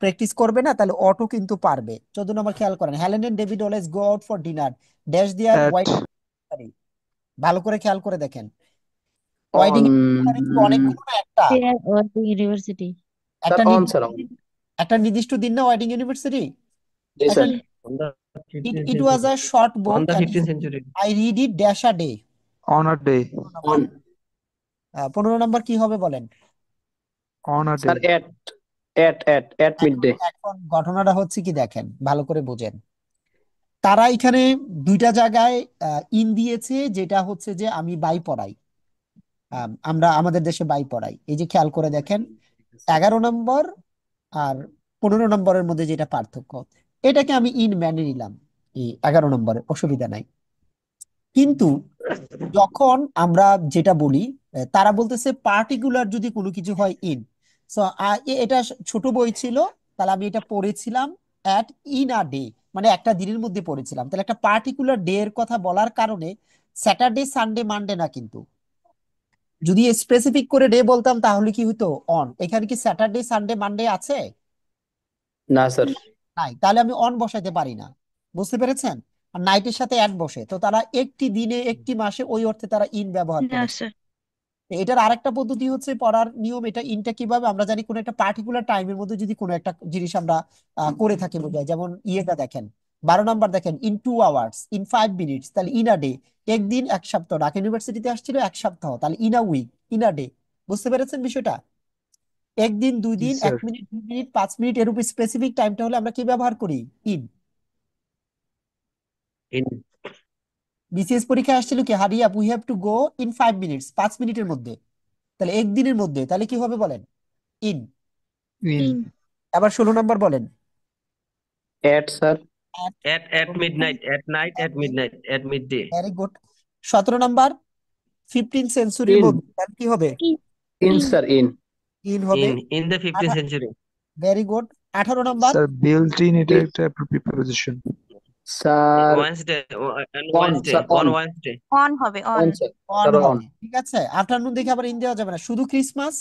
প্র্যাকটিস করবে না, তাহলে অটো কিন্তু পারবে। 14 নম্বর খেয়াল করেন, Helen and David always go out for dinner dash there at. Wife. ভালো করে খেয়াল করে দেখেন, অন। ওয়েডিং কিন্তু অনেকগুলো না, একটা There or the university. Sir একটা অন, নির্দিষ্ট স্যার অন। একটা নির্দিষ্ট দিন না ওয়েডিং ইউনিভার্সিটি। জি একটা sir. On the it 15th it was century. A short On book the end 15th century. I read it dash a day. On a day. 15 number. On. 15 number কি হবে বলেন? On a day. Sir at, at, at, at mid এখন ডে। এখন ঘটনাটা হচ্ছে কি দেখেন, ভালো করে বোঝেন। তারা এখানে দুইটা জায়গায় ইন দিয়েছে, যেটা হচ্ছে যে আমি বাই পড়াই, আমরা আমাদের দেশে বাই পড়াই। এই যে খেয়াল করে দেখেন, 11 নম্বর আর 15 নম্বরের মধ্যে যেটা পার্থক্য, এটাকে আমি ইন মেনে নিলাম, এই 11 নম্বরে অসুবিধা নাই। কিন্তু যখন আমরা যেটা বলি, তারা বলতেছে পার্টিকুলার যদি কোনো কিছু হয় ইন। সো এটা ছোট বই ছিল, তাহলে আমি এটা পড়েছিলাম অ্যাট ইন আ ডে, মানে একটা দিনের মধ্যে পড়েছিলাম, তাহলে একটা পার্টিকুলার ডে এর কথা বলার কারণে স্যাটারডে সানডে মানডে না কিন্তু। যদি স্পেসিফিক করে ডে বলতাম তাহলে কি হতো? অন। এখানে কি স্যাটারডে সানডে মানডে আছে? না স্যার। নাই, তাহলে আমি অন বসাইতে পারি না। বুঝতে পেরেছেন? আর নাইটের সাথে অ্যাট বসে, তো তারা একটি দিনে একটি মাসে ওই অর্থে তারা ইন ব্যবহার No, করেছে। sir. তো এটার আরেকটা পদ্ধতি হচ্ছে পড়ার নিয়ম, এটা ইনটা কিভাবে আমরা জানি, কোনো একটা পার্টিকুলার টাইমের মধ্যে যদি কোনো একটা জিনিস আমরা করে থাকি বোঝায়, যেমন ইয়েটা দেখেন, 12 নম্বর দেখেন, ইন 2 আওয়ার্স, ইন 5 মিনিটস, তাহলে ইন আ ডে। একদিন 1 সপ্তাহ, ঢাকা ইউনিভার্সিটিতে আসছিল 1 সপ্তাহ, তাহলে in a week, in a day. বুঝতে পেরেছেন বিষয়টা? একদিন, দুই জি দিন, এক স্যার। মিনিট, 2 মিনিট, 5 মিনিট, এর উপর স্পেসিফিক টাইমটা হলে আমরা কি ব্যবহার করি? ইন। In. বিসিএস পরীক্ষায় আসছিল কি, হারি up we have to go in 5 minutes, 5 মিনিটের মধ্যে। তাহলে একদিনের মধ্যে, তাহলে কি হবে বলেন? ইন। In. in আবার 16 নম্বর বলেন। At, sir. At midnight, at night, at midnight, at midday. Very good. 17 number 15 সেঞ্চুরির In. মধ্যে, তাহলে কি হবে? in In, in sir. In. In হবে। In the 15th century. Very good. 18 number Sir, built in এটা In. একটা preposition. Sir. Wednesday, and On, Wednesday, sir. on On. Wednesday. on হবে on On, sir. On Sir, on. হবে, ঠিক আছে। আফটারনুন দেখে আবার ইন দেওয়া যাবে না, শুধু Christmas.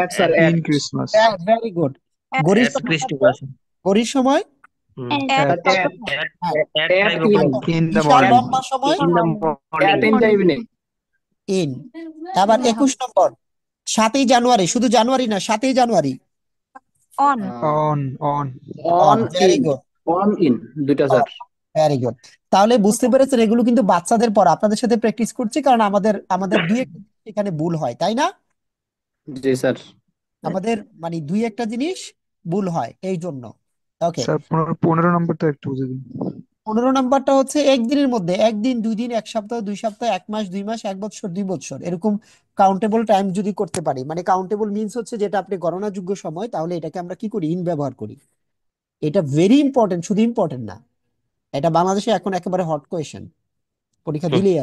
At, sir. At, In At. Christmas. Very good. at গড়ির at সময় Christmas. গড়ির সময় at Sir, at. At At 5 in. o'clock. In the Vishal morning. লম্বা সময় In the At in morning. the evening. In. আবার 21 নম্বর 7ই জানুয়ারি, শুধু জানুয়ারি না, 7ই জানুয়ারি on On. On on. Very in. Good. On in. দুইটা স্যার। Very good. তাহলে বুঝতে পেরেছেন, এগুলো কিন্তু বাচ্চাদের পড়া, আপনাদের সাথে প্র্যাকটিস করছি, কারণ আমাদের আমাদের দুই একটা জিনিস এখানে ভুল হয়, তাই না? জি স্যার। আমাদের মানে দুই একটা জিনিস ভুল হয় এই জন্য। ওকে। স্যার 15 নম্বরটা একটু বুঝে দিন। 15 নম্বরটা হচ্ছে একদিনের মধ্যে, একদিন, 2 দিন, 1 সপ্তাহ, 2 সপ্তাহ, 1 মাস, 2 মাস, 1 বছর, 2 বছর, এরকম কাউন্টেবল টাইম যদি করতে পারি, মানে কাউন্টেবল মিনস হচ্ছে যেটা আপনি গণনাযোগ্য সময়, তাহলে এটাকে আমরা কি করি? ইন ব্যবহার করি। এটা ভেরি ইম্পর্টেন্ট, শুধু ইম্পর্টেন্ট না, এটা বাংলাদেশে এখন একেবারে হট কোয়েশ্চেন, পরীক্ষা দিলেই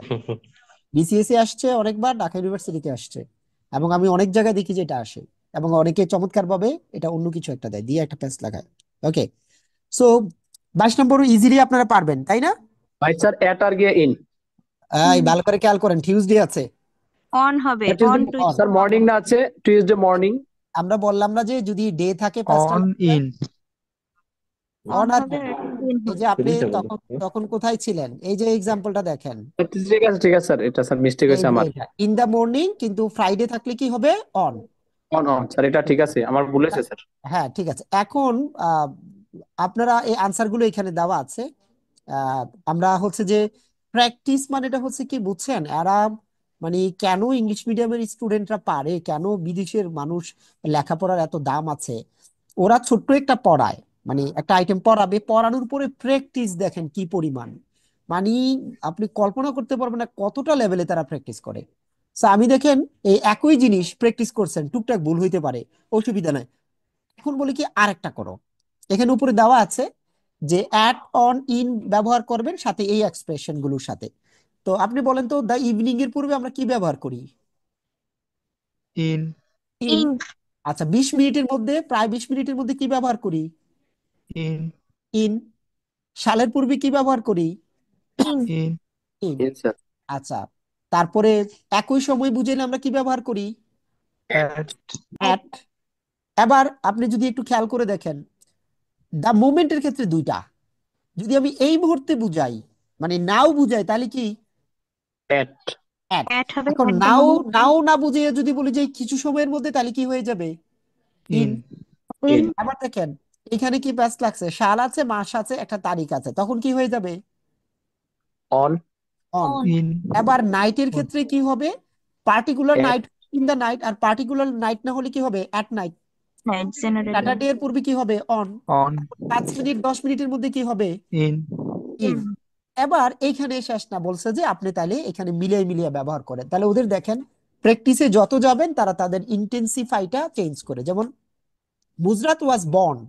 বিসিএসসি আসছে অনেকবার, ঢাকা ইউনিভার্সিটিতে আসছে, এবং আমি অনেক জায়গায় দেখি যে এটা আসে, এবং অনেকে চমৎকার ভাবে এটা অন্য কিছু একটা দেয়, দিয়ে একটা প্যাচ লাগায়। ওকে, সো 22 নম্বর ইজিলি আপনারা পারবেন, তাই না? ভাই স্যার এট আর গিয়ে ইন। এই ভালো করে খেয়াল করেন, টিউসডে আছে। on হবে that is on the to sir morning না আছে টিউসডে মর্নিং। আমরা বললাম না যে যদি ডে থাকে পাঁচটা On in. অন on আর হবে in। in এই হবে যে আপনি তখন তখন কোথায় ছিলেন? এই যে এক্সাম্পলটা দেখেন, ঠিক আছে স্যার, এটা স্যার মিস্টেক হয়েছে আমার। ইন দা মর্নিং, কিন্তু ফ্রাইডে থাকলে কি হবে? অন। অন অন স্যার, এটা ঠিক আছে, আমার ভুল হয়েছে স্যার। হ্যাঁ, ঠিক আছে। এখন আপনারা এই আনসার গুলো এখানে দেওয়া আছে। আমরা হচ্ছে যে প্র্যাকটিস মানেটা হচ্ছে কি বুঝছেন, এরা মানে কেন ইংলিশ মিডিয়ামের স্টুডেন্টরা পারে, কেন বিদেশের মানুষ লেখাপড়ার এত দাম আছে, ওরা ছোট্ট একটা পড়ায়, মানে একটা আইটেম পড়াবে, পড়ানোর পরে প্র্যাকটিস দেখেন কি পরিমাণ, মানে আপনি কল্পনা করতে পারবেন না কতটা লেভেলে তারা প্র্যাকটিস করে। So, আমি দেখেন এই একই জিনিস প্র্যাকটিস করছেন, টুকটাক ভুল হইতে পারে, অসুবিধা নাই। এখন বলি কি আরেকটা করো, এখানে উপরে দেওয়া আছে যে অ্যাট অন ইন ব্যবহার করবেন সাথে এই এক্সপ্রেশন গুলোর সাথে। তো আপনি বলেন তো, দা ইভিনিং এর পূর্বে আমরা কি ব্যবহার করি? In. ইন। in আচ্ছা, 20 মিনিটের মধ্যে, প্রায় 20 মিনিটের মধ্যে কি ব্যবহার করি? In. ইন। সালের পূর্বে কি ব্যবহার করি? in In. In. In sir. আচ্ছা, তারপরে একই সময় বুঝাইলে আমরা কি ব্যবহার করি? At. অ্যাট। এবার আপনি যদি একটু খেয়াল করে দেখেন, দা মুভমেন্টের ক্ষেত্রে দুইটা, যদি আমি এই মুহূর্তে বুঝাই, মানে নাও বুঝাই, তাহলে কি? এট। অ্যাট। at হবে এখন at the নাও moment নাও না বুঝিয়ে যদি বলি যে কিছু সময়ের মধ্যে, তাহলে কি হয়ে যাবে? ইন। In. in আবার দেখেন এখানে কি প্যাচ লাগছে, সাল আছে, মাস আছে, একটা তারিখ আছে, তখন কি হয়ে যাবে? অন। অন। on In. এবার নাইটের On. ক্ষেত্রে কি হবে? Particular at. Night, in the night, আর পার্টিকুলার নাইট না হলে কি হবে? At night. night generally Saturday এর পূর্বে কি হবে? অন। On. 5 মিনিট 10 মিনিটের মধ্যে কি হবে? In. ইন। in এবার এইখানে শেষ না, বলছে যে আপনি তাহলে এখানে মিলিয়ে মিলিয়ে ব্যবহার করেন, তাহলে ওদের দেখেন প্র্যাকটিসে যত যাবেন তারা তাদের ইন্টেন্সিফাইটা চেঞ্জ করে। যেমন গুজরাট ওয়াজ বর্ন,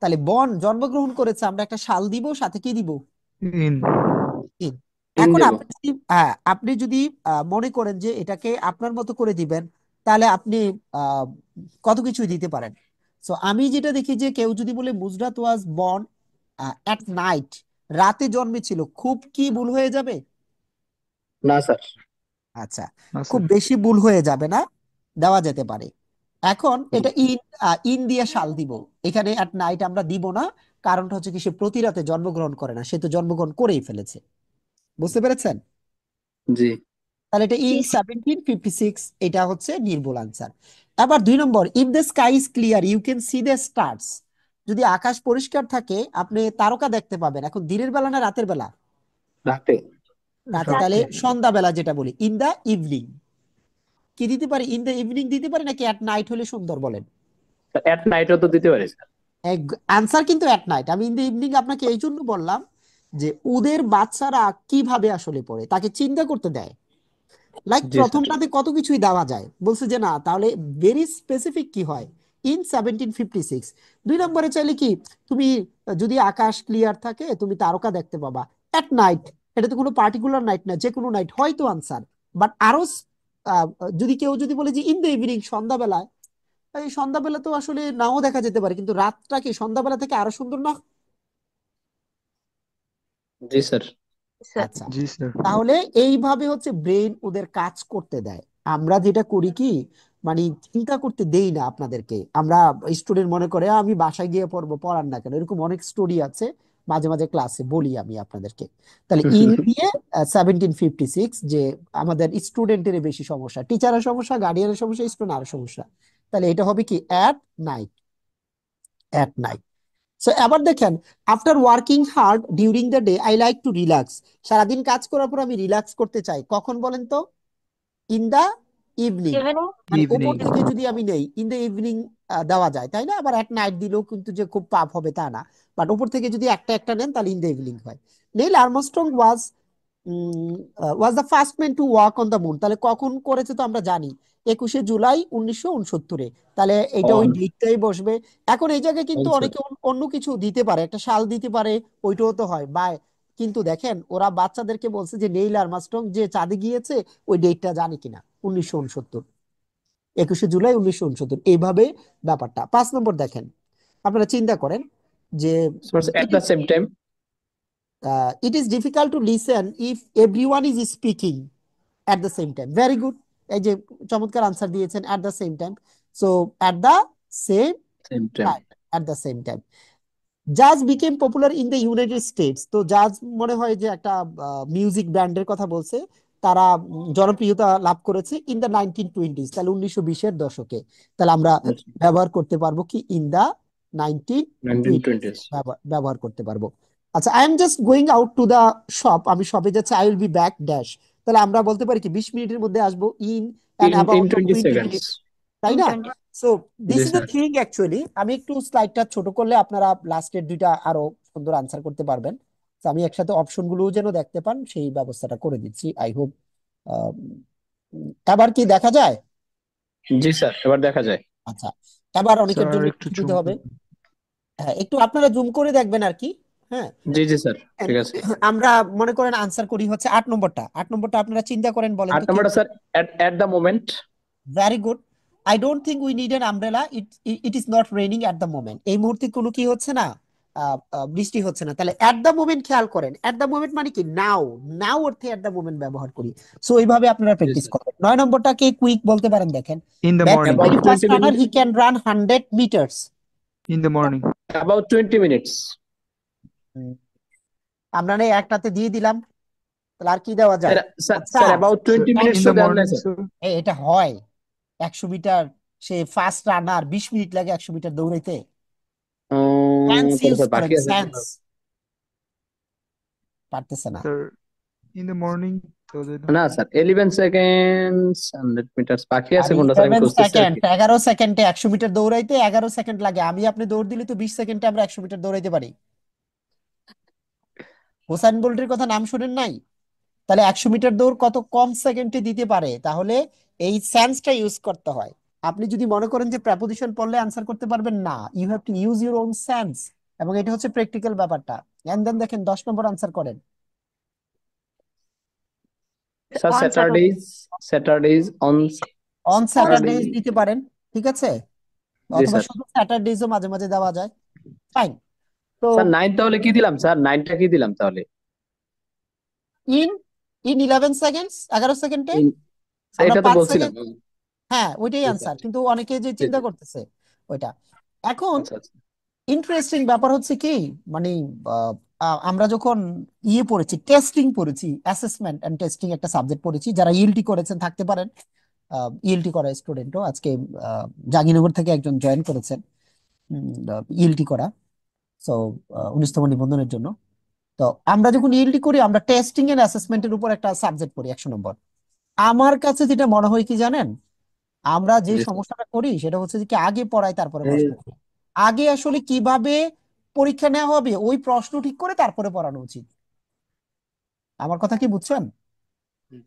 তাহলে বর্ন জন্মগ্রহণ করেছে, আমরা একটা সাল দিব, সাথে কি দিব? In. ইন। ইন এখন দেব। আপনি যদি মনে করেন যে এটাকে আপনার মতো করে দিবেন, তাহলে আপনি আহ, কত কিছুই দিতে পারেন। সো আমি যেটা দেখি যে কেউ যদি বলে Gujarat was born at night, রাতে জন্মেছিল, খুব কি ভুল হয়ে যাবে? না স্যার। আচ্ছা, না খুব স্যার। বেশি ভুল হয়ে যাবে না, দেওয়া যেতে পারে। এখন এটা ইন, ইন দিয়ে সাল দিব, এখানে অ্যাট নাইট আমরা দিব না, কারণটা হচ্ছে কি সে প্রতি রাতে জন্মগ্রহণ করে না, সে তো জন্মগ্রহণ করেই ফেলেছে। বুঝতে পেরেছেন? জি। তাহলে এটা ইন yes 1756, এটা হচ্ছে নির্ভুল আনসার। এবার 2 number, if the sky is clear you can see the stars, যদি আকাশ পরিষ্কার থাকে আপনি তারকা দেখতে পাবেন। এখন দিনের বেলা না রাতের বেলা? রাতে। রাতে। রাতে। তাহলে সন্ধ্যাবেলা যেটা বলি, ইন দা ইভিনিং। কি দিতে পারি? ইন দা ইভিনিং দিতে পারি, নাকি অ্যাট নাইট হলে সুন্দর বলেন? এট নাইটও তো দিতে পারি স্যার। আনসার কিন্তু অ্যাট নাইট। আমি ইন দা ইভিনিং আপনাকে এই জন্য বললাম যে ওদের বাচ্চারা কিভাবে আসলে পড়ে, তাকে চিন্তা করতে দেয়। লাইক জি স্যার। প্রথমটাতে কত কিছুই দেওয়া যায়, বলছে যে না, তাহলে ভেরি স্পেসিফিক কি হয়, ইন 1756। 2 নম্বরে চাইলে কি, তুমি যদি আকাশ ক্লিয়ার থাকে তুমি তারকা দেখতে পাবা এট নাইট। এটা তো কোনো পার্টিকুলার নাইট না, যে কোনো নাইট হয়তো আনসার। বাট আরো আহ, যদি কেউ যদি বলে যে ইন দ্য ইভিনিং, সন্ধ্যাবেলায়, এই সন্ধ্যাবেলা তো আসলে নাও দেখা যেতে পারে, কিন্তু রাতটা কি সন্ধ্যাবেলা থেকে আরো সুন্দর না? জি স্যার। স্যার। আচ্ছা, জি স্যার। তাহলে এইভাবে হচ্ছে ব্রেন ওদের কাজ করতে দেয়। আমরা যেটা করি কি, মানে চিন্তা করতে দেই না আপনাদেরকে। আমরা স্টুডেন্ট মনে করে আমি বাসায় গিয়ে পড়বো, পড়ার না কেন, এরকম অনেক স্টোরি আছে, মাঝে মাঝে ক্লাসে বলি আমি আপনাদেরকে। তাহলে ইন দিয়ে 1756, যে আমাদের স্টুডেন্টের বেশি সমস্যা, টিচারের সমস্যা, গার্ডিয়ানের সমস্যা, স্টুডেন্ট আরো সমস্যা। তাহলে এটা হবে কি at night, at night. So এবার দেখেন, after working hard during the day I like to relax. সারাদিন কাজ করার পর আমি রিল্যাক্স করতে চাই, কখন বলেন তো? In the evening. ইভিনিং। মানে ওপর ইভিনিং। থেকে যদি আমি নেই ইন দ্য ইভিনিং দেওয়া যায়, তাই না? আবার অ্যাট নাইট দিলেও কিন্তু যে খুব পাপ হবে তা না। বাট ওপর থেকে যদি একটা একটা নেন তাহলে ইন দ্য ইভিনিং হয়। Neil Armstrong was the first man to walk on the moon. তাহলে কখন করেছে তো আমরা জানি, 21শে জুলাই 1969। তাহলে এটা ওই অন ডেটটাই বসবে। এখন এই জায়গায় অন কিন্তু স্যার। অনেকে অন্য কিছু দিতে পারে, একটা সাল দিতে পারে, ওইটাও তো হয় বাই। কিন্তু দেখেন ওরা বাচ্চাদেরকে বলছে যে নীল আর্মস্ট্রং যে চাঁদে গিয়েছে ওই ডেটটা জানি কিনা, 1969, 21শে জুলাই 1969, এইভাবে ব্যাপারটা। 5 নম্বর দেখেন, আপনারা চিন্তা করেন যে at the same time. It is difficult to listen if everyone is speaking at the same time. Very good, এই যে চমৎকার আনসার দিয়েছেন, at the same time. So at the same same time. Time, at the same time. Jazz became popular in the United States. তো জাজ মনে হয় যে একটা মিউজিক ব্যান্ডের কথা বলছে, তারা জনপ্রিয়তা লাভ করেছে ইন দ্য 1920s, তাহলে 1920-এর দশকে। তাহলে আমরা ব্যবহার করতে পারবো কি ইন দ্য 1920s, 1920s। ব্যবহার করতে পারবো। আচ্ছা, I am just going out to the shop, আমি শপে যাচ্ছি, I will be back dash. তাহলে আমরা বলতে পারি কি 20 মিনিটের মধ্যে আসবো, in and in about 20 20 seconds. Minute, তাই ইন না? 20। সো দিস জি is the sir. Thing actually. আমি একটু স্লাইডটা ছোট করলে আপনারা লাস্টের দুইটা আরো সুন্দর আনসার করতে পারবেন। তো আমি একসাথে অপশনগুলোও যেন দেখতে পান সেই ব্যবস্থাটা করে দিচ্ছি, আই হোপ। এবার কি দেখা যায়? জি স্যার, এবার দেখা যায়। আচ্ছা, এবার অনেকের স্যার জন্য একটু একটু দিতে জুম হবে। হ্যাঁ, একটু আপনারা জুম করে দেখবেন আর কি। হ্যাঁ, জি জি স্যার, and ঠিক আছে। আমরা মনে করেন আনসার করি হচ্ছে 8 নম্বরটা। 8 নম্বরটা আপনারা চিন্তা করেন, বলেন 8 তো কি? নম্বরটা sir, at the moment. Very good. I don't think we need an umbrella, it is not raining at the moment. এই মুহূর্তে কোনো কি হচ্ছে না, বৃষ্টি হচ্ছে না। তাহলে অ্যাট দ্য মোমেন্ট খেয়াল করেন, অ্যাট দ্য মোমেন্ট মানে কি নাও, নাও অর্থে অ্যাট দ্য মোমেন্ট ব্যবহার করি। সো এইভাবে আপনারা জি প্র্যাকটিস স্যার। করবেন। 9 নম্বরটাকে কুইক বলতে পারেন, দেখেন। In the bat morning. Very about fast 20 runner, minute. He can run 100 metres. In the morning. About 20 minutes. আমরা না একটাতে দিয়ে দিলাম, তাহলে আর কি দেওয়া স্যার যায়? স্যার আচ্ছা, sir about 20 sir minutes in তো দ্য দেন নাই মর্নিং স্যার। স্যার। এটা হয় 100 মিটার, সে ফাস্ট রানার, 20 মিনিট লাগে 100 মিটার দৌড়াইতে। সেন্স তাহলে ইউজ স্যার বাকি করেন, আছে। সেন্স। পারতেছে না। স্যার ইন দ্য মর্নিং তো না স্যার, 11 সেকেন্ডস 100 মিটার্স বাকি আছে, আরে কোনটা স্যার আমি 11 খুঁজতেছি আর সেকেন্ড, কি। 11 সেকেন্ডে 100 মিটার দৌড়াইতে 11 সেকেন্ড লাগে। আমি আপনি দৌড় দিলে তো 20 সেকেন্ডে আমরা 100 মিটার দৌড়াইতে পারি। হোসাইন বোল্টের কথা নাম শোনেন নাই? তাহলে 100 মিটার দৌড় কত কম সেকেন্ডে দিতে পারে। তাহলে এই সেন্সটা ইউজ করতে হয়। আপনি যদি মনে করেন যে প্রেপোজিশন পড়লে আনসার করতে পারবেন না, you have to use your own sense. এবং এটা হচ্ছে প্র্যাকটিক্যাল ব্যাপারটা। এন্ড দেন দেখেন 10 নম্বর আনসার করেন। Sir on Saturday. Saturdays, Saturdays on on Saturday. Saturdays দিতে পারেন, ঠিক আছে, জি অথবা স্যার। শুধু স্যাটারডেজও মাঝে মাঝে দেওয়া যায়। ফাইন। তো স্যার 9 তাহলে কি দিলাম স্যার, 9টা কি দিলাম তাহলে? ইন ইন 11 সেকেন্ডস, 11 সেকেন্ডে ইন, আমরা এটা তো 5 সেকেন্ড। বলছিলাম। হ্যাঁ, ওইটাই জি স্যার। আনসার, কিন্তু অনেকে যে জি চিন্তা জি। করতেছে ওইটা। এখন আচ্ছা আচ্ছা। ইন্টারেস্টিং ব্যাপার হচ্ছে কি, মানে আহ, আমরা যখন পড়েছি, টেস্টিং পড়েছি, অ্যাসেসমেন্ট এন্ড টেস্টিং একটা সাবজেক্ট পড়েছি, যারা ইএলটি করেছেন থাকতে পারেন। ইএলটি করা স্টুডেন্টও আজকে জাহাঙ্গীরনগর থেকে একজন জয়েন করেছেন ইএলটি করা। সো 19তম নিবন্ধনের জন্য। তো আমরা যখন ইএলটি করি, আমরা টেস্টিং এন্ড অ্যাসেসমেন্টের উপর একটা সাবজেক্ট পড়ি 100 নম্বর। আমার কাছে যেটা মনে হয় কি জানেন, আমরা যে জি স্যার। সমস্যাটা করি সেটা হচ্ছে যে কি আগে পড়াই তারপরে প্রশ্ন করি। আগে আসলে কিভাবে পরীক্ষা নেওয়া হবে ওই প্রশ্ন ঠিক করে তারপরে পড়ানো উচিত। আমার কথা কি বুঝছেন?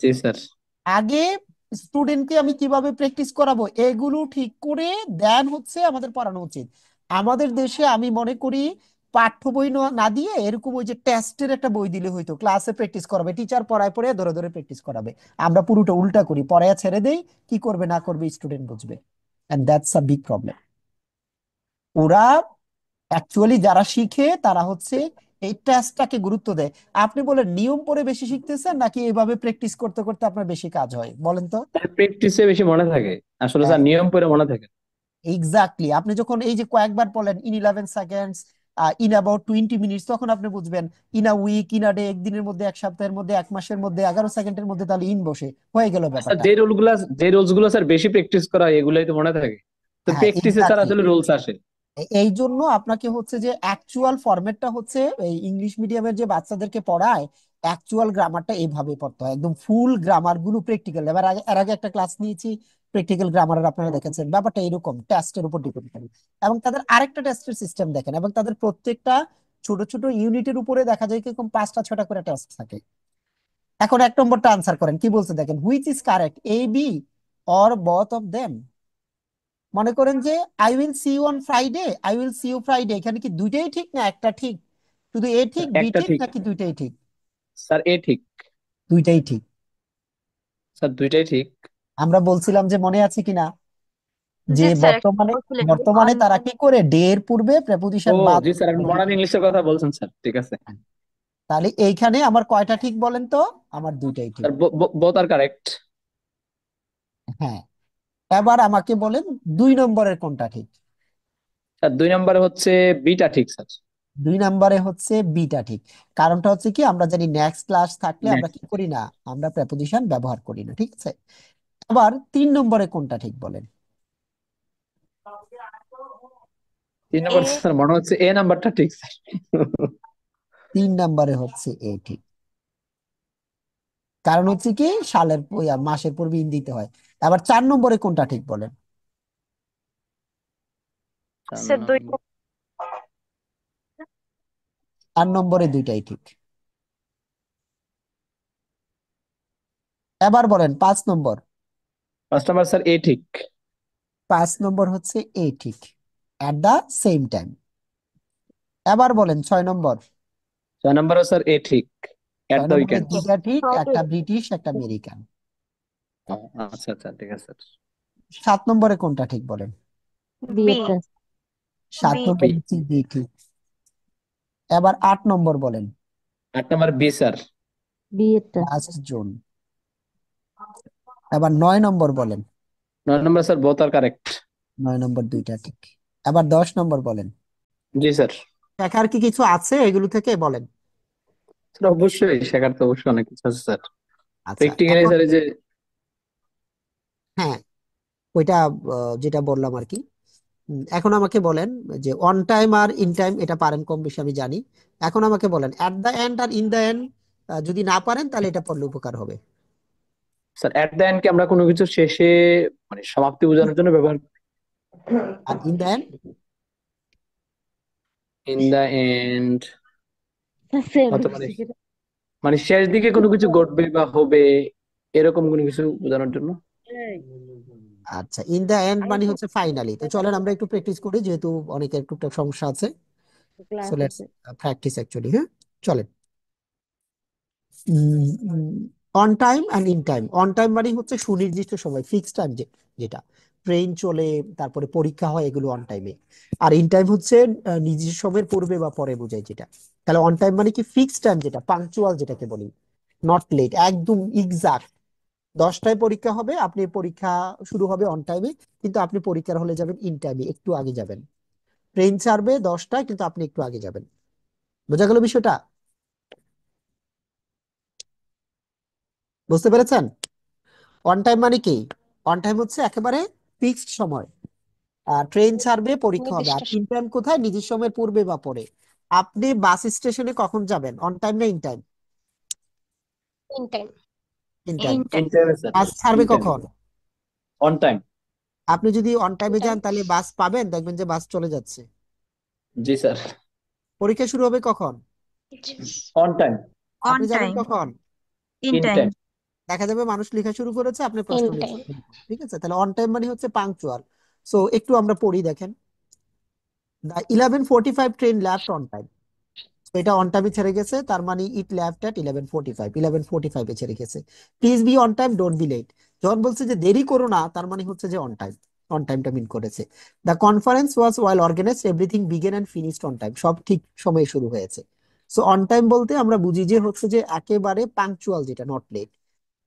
জি স্যার। আগে স্টুডেন্টকে আমি কিভাবে প্র্যাকটিস করাবো এগুলো ঠিক করে দেন হচ্ছে আমাদের পড়ানো উচিত। আমাদের দেশে আমি মনে করি পাঠ্য বই না দিয়ে এরকম ওই যে টেস্টের একটা বই দিলে হয়তো ক্লাসে প্র্যাকটিস করাবে, টিচার পড়ায় পড়ে ধরে ধরে প্র্যাকটিস করাবে। আমরা পুরোটা উল্টা করি, পড়ায় ছেড়ে দেই, কি করবে না করবে স্টুডেন্ট বুঝবে। And that's a big problem. ওরা অ্যাকচুয়ালি যারা শিখে তারা হচ্ছে এই টেস্টটাকে গুরুত্ব দেয়। আপনি বলেন নিয়ম পড়ে বেশি শিখতেছেন নাকি এভাবে প্র্যাকটিস করতে করতে আপনার বেশি কাজ হয় বলেন তো? প্র্যাকটিসে বেশি মনে থাকে, আসলে স্যার নিয়ম করে মনে থাকে। এক্স্যাক্টলি। আপনি যখন এই যে কয়েকবার বলেন in 11 seconds, in about 20 minutes, তখন আপনি বুঝবেন in a week, in a day, একদিনের মধ্যে, এক সপ্তাহের মধ্যে, এক মাসের মধ্যে, 11 সেকেন্ডের মধ্যে, তাহলে ইন বসে হয়ে গেল স্যার ব্যাপারটা। যে রুলস গুলো স্যার বেশি প্র্যাকটিস করা হয় এগুলাই তো মনে থাকে, তো হ্যাঁ প্র্যাকটিসে স্যার এক্স্যাক্টলি। আসলে রুলস আসে। এই জন্য আপনাকে হচ্ছে যে অ্যাকচুয়াল ফরম্যাটটা হচ্ছে এই ইংলিশ মিডিয়ামের যে বাচ্চাদেরকে পড়ায় অ্যাকচুয়াল গ্রামারটা এইভাবে পড়তে হয়, একদম ফুল গ্রামার গুলো প্র্যাকটিক্যাল। এর আগে একটা ক্লাস নিয়েছি প্র্যাকটিক্যাল গ্রামারের, আপনারা দেখেছেন ব্যাপারটা এরকম টেস্টের উপর ডিপেন্ড করে। এবং তাদের আরেকটা টেস্টের সিস্টেম দেখেন, এবং তাদের প্রত্যেকটা ছোট ছোট ইউনিটের উপরে দেখা যায় কিরকম 5টা 6টা করে টেস্ট থাকে। এখন 1 নম্বরটা আনসার করেন, কি বলছে দেখেন, which is correct, A B or both of them. মনে করেন যে I will see you on Friday, I will see you Friday, এখানে কি দুইটাই ঠিক না একটা ঠিক? শুধু এ ঠিক বি একটা ঠিক ঠিক নাকি দুইটাই ঠিক? স্যার, এ ঠিক। দুইটাই ঠিক। স্যার দুইটাই ঠিক। আমরা বলছিলাম যে মনে আছে কিনা যে জি স্যার, বর্তমানে বলছিলেন বর্তমানে অন। তারা কি করে ডে এর পূর্বে ও প্রেপোজিশন বাদ জি স্যার, আপনি দিয়ে। মডার্ন ইংলিশের কথা বলছেন স্যার, ঠিক আছে। তাহলে এইখানে আমার কয়টা ঠিক বলেন তো? আমার দুইটাই ঠিক। Sir both are correct. হ্যাঁ, এবার আমাকে বলেন 2 নম্বরের কোনটা ঠিক? স্যার 2 নম্বরে হচ্ছে বিটা ঠিক স্যার। 2 নম্বরে হচ্ছে বিটা ঠিক। কারণটা হচ্ছে কি, আমরা জানি নেক্সট ক্লাস থাকলে আমরা নেক্সট। কি করি না, আমরা প্রেপোজিশন ব্যবহার করি না, ঠিক আছে। আবার 3 নম্বরে কোনটা ঠিক বলেন? 3 নম্বর এ। স্যার মনে হচ্ছে এ নাম্বারটা ঠিক স্যার। 3 নম্বরে হচ্ছে এ ঠিক। কারণ হচ্ছে কি মাসের পূর্বে ইন দিতে হয়। আবার 4 নম্বরে কোনটা ঠিক বলেন? স্যার দুই। 4 নম্বরে দুইটাই ঠিক। এবার বলেন 5 নম্বর। 5 নম্বর স্যার এ ঠিক। 5 নম্বর হচ্ছে এ ঠিক, অ্যাট দা সেম টাইম। এবার বলেন 6 নম্বর। 6 নম্বরও স্যার এ ঠিক, এট ছয় দ্য নম্বরে উইকেন্ড। দুইটা ঠিক, হবে। একটা ব্রিটিশ একটা আমেরিকান। আচ্ছা আচ্ছা, ঠিক আছে স্যার। 7 নম্বরে কোনটা ঠিক বলেন? বি। সাত বি। Number B. হচ্ছে বি ঠিক। এবার 8 নম্বর বলেন। 8 number B sir. Last June. এবার 9 নম্বর বলেন। 9 number sir both are correct. 9 number দুইটা ঠিক। এবার 10 নম্বর বলেন। জি স্যার। শেখার কি কিছু আছে এগুলো থেকে বলেন? স্যার অবশ্যই শেখার তো অবশ্যই অনেক কিছু আছে স্যার। আচ্ছা প্র্যাকটিক্যালি এখন, স্যার এই যে। হ্যাঁ ওইটা যেটা বললাম আর কি। এখন আমাকে বলেন যে অন টাইম আর ইন টাইম এটা পারেন কম বেশি আমি জানি। এখন আমাকে বলেন অ্যাট দ্য এন্ড আর ইন দ্য এন্ড, যদি না পারেন তাহলে এটা পড়লে উপকার হবে। স্যার এট দ্য এন্ড কি আমরা কোনো কিছু শেষে মানে সমাপ্তি বোঝানোর জন্য ব্যবহার করি। আর in the end? In the end অত মানে মানে শেষ দিকে কোনো কিছু ঘটবে বা হবে, এরকম কোনো কিছু বোঝানোর জন্য। আচ্ছা, ইন দ্য এন্ড মানে হচ্ছে ফাইনালি। তো চলেন আমরা একটু প্র্যাকটিস করি, যেহেতু অনেকের টুকটাক সমস্যা আছে। So let's practice actually. হ্যাঁ চলেন। On time and in time. On time মানে হচ্ছে সুনির্দিষ্ট সময়, ফিক্সড টাইম, যেটা ট্রেন চলে, তারপরে পরীক্ষা হয়, এগুলো অন টাইমে। আর ইন টাইম হচ্ছে নির্দিষ্ট সময়ের পূর্বে বা পরে বোঝায় যেটা। তাহলে অন টাইম মানে কি ফিক্সড টাইম, যেটা পাংচুয়াল যেটাকে বলি, নট লেট, একদম এক্সাক্ট। 10টায় পরীক্ষা হবে, আপনি পরীক্ষা শুরু হবে অন টাইমে, কিন্তু আপনি পরীক্ষার হলে যাবেন ইন টাইমে, একটু আগে যাবেন। ট্রেন ছাড়বে 10টায়, কিন্তু আপনি একটু আগে যাবেন। বোঝা গেল বিষয়টা? বুঝতে পেরেছেন? অন টাইম মানে কি? অন টাইম হচ্ছে একেবারে ফিক্সড সময়। ট্রেন ছাড়বে, পরীক্ষা হবে। আর ইন টাইম কোথায়? নিজের সময়ের পূর্বে বা পরে। আপনি বাস স্টেশনে কখন যাবেন, অন টাইম না in time? In time. In time. In টাইমে স্যার। বাস ছাড়বে ইন টাইম। কখন? On time. আপনি যদি অন টাইমে যান তাহলে বাস পাবেন, দেখবেন যে বাস চলে যাচ্ছে। জি স্যার। পরীক্ষা শুরু হবে কখন? On time. অন আপনি যাবেন টাইম। কখন? In in time. টাইম। দেখা যাবে মানুষ লেখা শুরু করেছে, আপনি প্রশ্ন In লিখছেন, time. ঠিক আছে? তাহলে অন টাইম মানে হচ্ছে পাংচুয়াল। সো একটু আমরা পড়ি, দেখেন, the 11:45 train left on time. তো এটা অন টাইমে ছেড়ে গেছে, তার মানে ইট লেফট এট 11:45 ছেড়ে গেছে। Please be on time, don't be late. যখন বলছে যে দেরি করো না, তার মানে হচ্ছে যে অন টাইম, অন টাইমটা মিন করেছে। The conference was well organised, everything began and finished on time. সব ঠিক সময়ে শুরু হয়েছে। সো অন টাইম বলতে আমরা বুঝি যে হচ্ছে যে একেবারে পাংচুয়াল, যেটা নট লেট।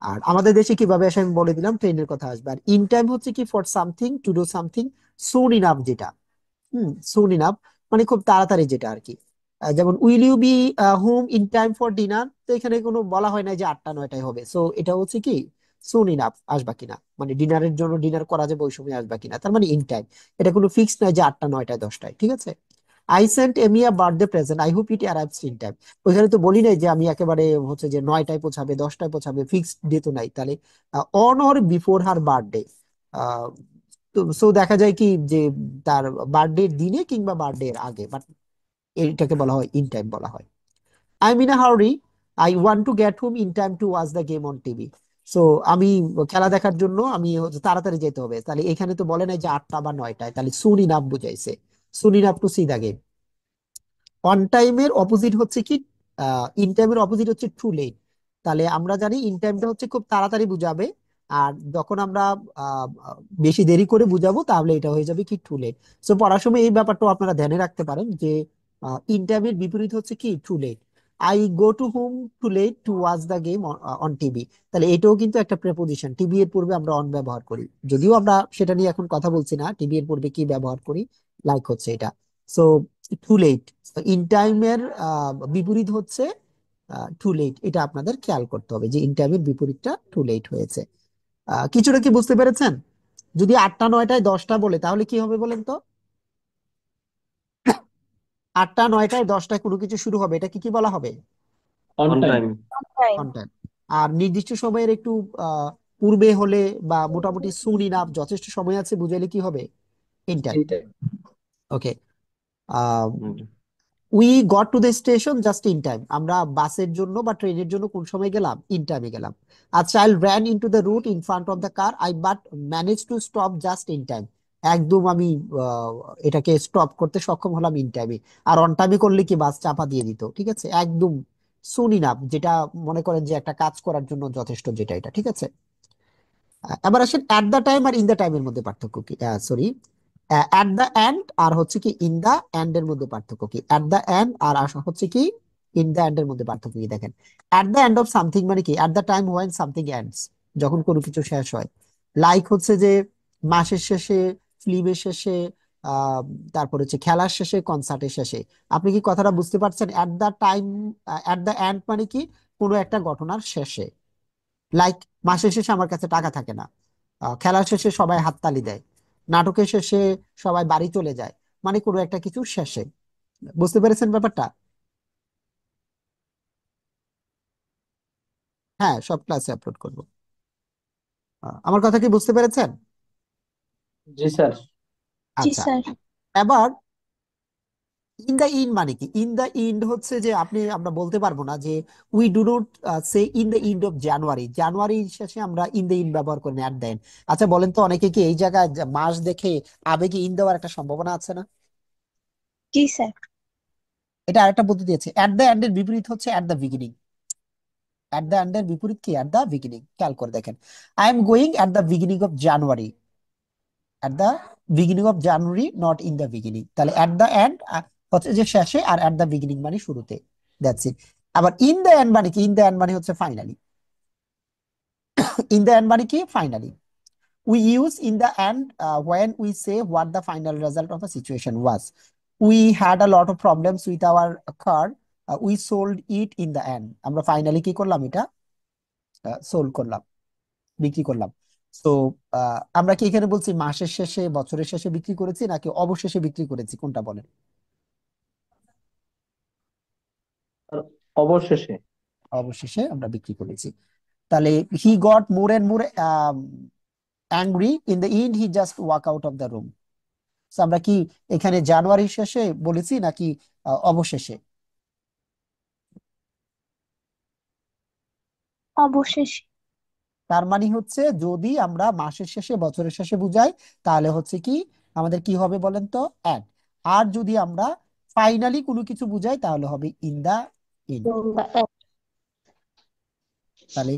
আর আমাদের দেশে কিভাবে আসে আমি বলে দিলাম, ট্রেনের কথা আসবে। আর ইন টাইম হচ্ছে কি for something, to do something soon enough, যেটা সুন ইনাফ মানে খুব তাড়াতাড়ি, যেটা আর কি। যেমন will you be home in time for dinner, তো এখানে কোনো বলা হয় না যে 8টা 9টায় হবে। সো এটা হচ্ছে কি সুন ইনাফ, আসবা কিনা, মানে ডিনারের জন্য, ডিনার করা যাবে ওই সময় আসবা কিনা, তার মানে ইন টাইম। এটা কোনো ফিক্স নয় যে 8টা 9টায় 10টায়, ঠিক আছে? I sent Amy a birthday present, I hope it arrives in time. ওইখানে তো বলি নাই যে আমি একেবারে হচ্ছে যে 9টায় পৌঁছাবে, 10টায় পৌঁছাবে, ফিক্সড ডে তো নাই। তাহলে on or before her birthday. তো সো দেখা যায় কি যে তার বার্থডে দিনে কিংবা বার্থডে এর আগে, বাট এটাকে বলা হয় ইন টাইম বলা হয়। I am in a hurry, I want to get home in time to watch the game on TV. So আমি খেলা দেখার জন্য আমি হচ্ছে তাড়াতাড়ি যেতে হবে। তাহলে এখানে তো বলে নাই যে 8টা বা 9টায়, তাহলে সুন ইনাফ বুঝাইছে, soon enough to see the game. On টাইমের অপোজিট হচ্ছে কি, ইন টাইমের অপোজিট হচ্ছে টু লেট। তাহলে আমরা জানি ইন টাইমটা হচ্ছে খুব তাড়াতাড়ি বুঝাবে, আর যখন আমরা আহ, বেশি দেরি করে বুঝাবো তাহলে এটা হয়ে যাবে কি টু লেট। সো পড়ার সময় এই ব্যাপারটা আপনারা ধ্যানে রাখতে পারেন যে ইন টাইমের বিপরীত হচ্ছে কি too late. I go to home too late to watch the game on TV. তাহলে এটাও কিন্তু একটা প্রেপোজিশন, টিভি এর পূর্বে আমরা অন ব্যবহার করি, যদিও আমরা সেটা নিয়ে এখন কথা বলছি না, টিভি এর পূর্বে কি ব্যবহার করি, লাইক হচ্ছে এটা। সো টু লেট, ইন টাইমের বিপরীত হচ্ছে টু লেট। এটা আপনাদের খেয়াল করতে হবে যে ইন টাইমের বিপরীতটা টু লেট হয়েছে। কিছুটা কি বুঝতে পেরেছেন? যদি 8টা 9টায় 10টা বলে তাহলে কি হবে বলেন তো? 8টা 9টায় 10টায় কোনো কিছু শুরু হবে, এটা কি কি বলা হবে? On On time. time. Time. On time. আর নির্দিষ্ট সময়ের একটু পূর্বে হলে বা মোটামুটি সুন ইনাফ, যথেষ্ট সময় আছে বুঝাইলে কি হবে? In time. In time. Okay. Mm. We got to the station just in time. আমরা বাসের জন্য বা ট্রেনের জন্য কোন সময় গেলাম? ইন টাইমে গেলাম। আর child ran into the route in front of the car, I but manage to stop just in time. একদম আমি আহ, এটাকে স্টপ করতে সক্ষম হলাম ইন টাইমে। আর অন টাইমে করলে কি বাস চাপা দিয়ে দিত, ঠিক আছে? একদম সুন ইনাফ, যেটা মনে করেন যে একটা কাজ করার জন্য যথেষ্ট, যেটা এটা, ঠিক আছে? এবার আসেন অ্যাট দ্য টাইম আর ইন দ্য টাইমের মধ্যে পার্থক্য কি? সরি, অ্যাট দ্য এন্ড আর হচ্ছে কি ইন দ্য এন্ড এর মধ্যে পার্থক্য কি? অ্যাট দ্য এন্ড আর হচ্ছে কি ইন দ্য এন্ড এর মধ্যে পার্থক্য কি? দেখেন, at the end of something মানে কি? At the time when something ends, যখন কোনো কিছু শেষ হয়। লাইক হচ্ছে যে মাসের শেষে, ফিল্মের শেষে, আহ তারপর হচ্ছে খেলার শেষে, কনসার্টের শেষে। আপনি কি কথাটা বুঝতে পারছেন? At the time, at the and মানে কি কোনো একটা ঘটনার শেষে। লাইক মাসের শেষে আমার কাছে টাকা থাকে না, খেলার শেষে সবাই হাততালি দেয়, নাটকের শেষে সবাই বাড়ি চলে যায়, মানে কোনো একটা কিছু শেষে। বুঝতে পেরেছেন ব্যাপারটা? হ্যাঁ, সব ক্লাসে আপলোড করবো। আমার কথা কি বুঝতে পেরেছেন? জি স্যার। জি আচ্ছা, স্যার। এবার ইন দা ইন মানে কি? ইন দা ইন্ড হচ্ছে যে আমরা বলতে পারবো না যে we do not say in the end of January, জানুয়ারির শেষে আমরা ইন দা ইন্ড ব্যবহার করি না, অ্যাট দ্য এন্ড। আচ্ছা বলেন তো, অনেকে কি এই জায়গায় মাস দেখে আবেগে ইন দেওয়ার একটা সম্ভাবনা আছে না? জি স্যার। এটা আরেকটা পদ্ধতি আছে। অ্যাট দ্য এন্ড এর বিপরীত হচ্ছে at the beginning. At the and এর বিপরীত কি? At the beginning. খেয়াল করে দেখেন, I am going at the beginning of January, at the beginning of January, not in the beginning. তাহলে অ্যাট দ্য এন্ড হচ্ছে যে শেষে, আর অ্যাট দ্য বিগিনিং মানে শুরুতে। That's it. আবার ইন দ্য এন্ড মানে কি? ইন দ্য এন্ড মানে হচ্ছে ফাইনালি। ইন দ্য এন্ড মানে কি? Finally. We use in the end when we say what the final result of a situation was. We had a lot of problems with our car. We sold it in the end. আমরা ফাইনালি কি করলাম? এটা সোল্ড করলাম, বিক্রি করলাম। তো আমরা কি এখানে বলছি মাসের শেষে, বছরের শেষে বিক্রি করেছি, নাকি অবশেষে বিক্রি করেছি? কোনটা বলেন? আর অবশেষে। অবশেষে আমরা বিক্রি করেছি। তাহলে he got more and more angry, in the end he just walk out of the room. আমরা কি এখানে জানুয়ারির শেষে বলেছি নাকি অবশেষে? অবশেষে। তার মানে হচ্ছে যদি আমরা মাসের শেষে বছরের শেষে বুঝাই তাহলে হচ্ছে কি আমাদের কি হবে বলেন তো, অ্যাট। আর যদি আমরা ফাইনালি কোনো কিছু বুঝাই তাহলে হবে ইন দা এন্ড। তাহলে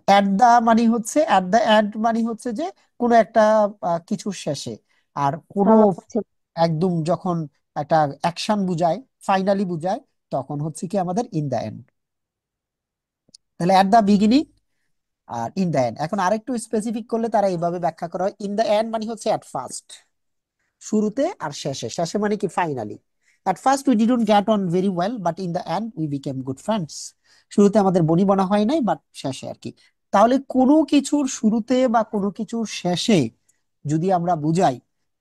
অ্যাট দা মানে হচ্ছে, অ্যাট দা এন্ড মানে হচ্ছে যে কোনো একটা কিছুর শেষে। আর কোনো একদম যখন একটা অ্যাকশন বুঝায়, ফাইনালি বুঝায়, তখন হচ্ছে কি আমাদের ইন দা এন্ড। তাহলে অ্যাট দা বিগিনিং আর ইন দা এন্ড। এখন আরেকটু স্পেসিফিক করলে তারা এইভাবে ব্যাখ্যা করা হয়, ইন দা এন্ড মানে হচ্ছে অ্যাট ফার্স্ট, শুরুতে, আর শেষে। শেষে মানে কি finally. At first we didn't get on very well but in the end we became good friends. শুরুতে আমাদের বনিবনা হয় নাই, বাট শেষে আর কি। তাহলে কোনো কিছুর শুরুতে বা কোনো কিছুর শেষে যদি আমরা বুঝাই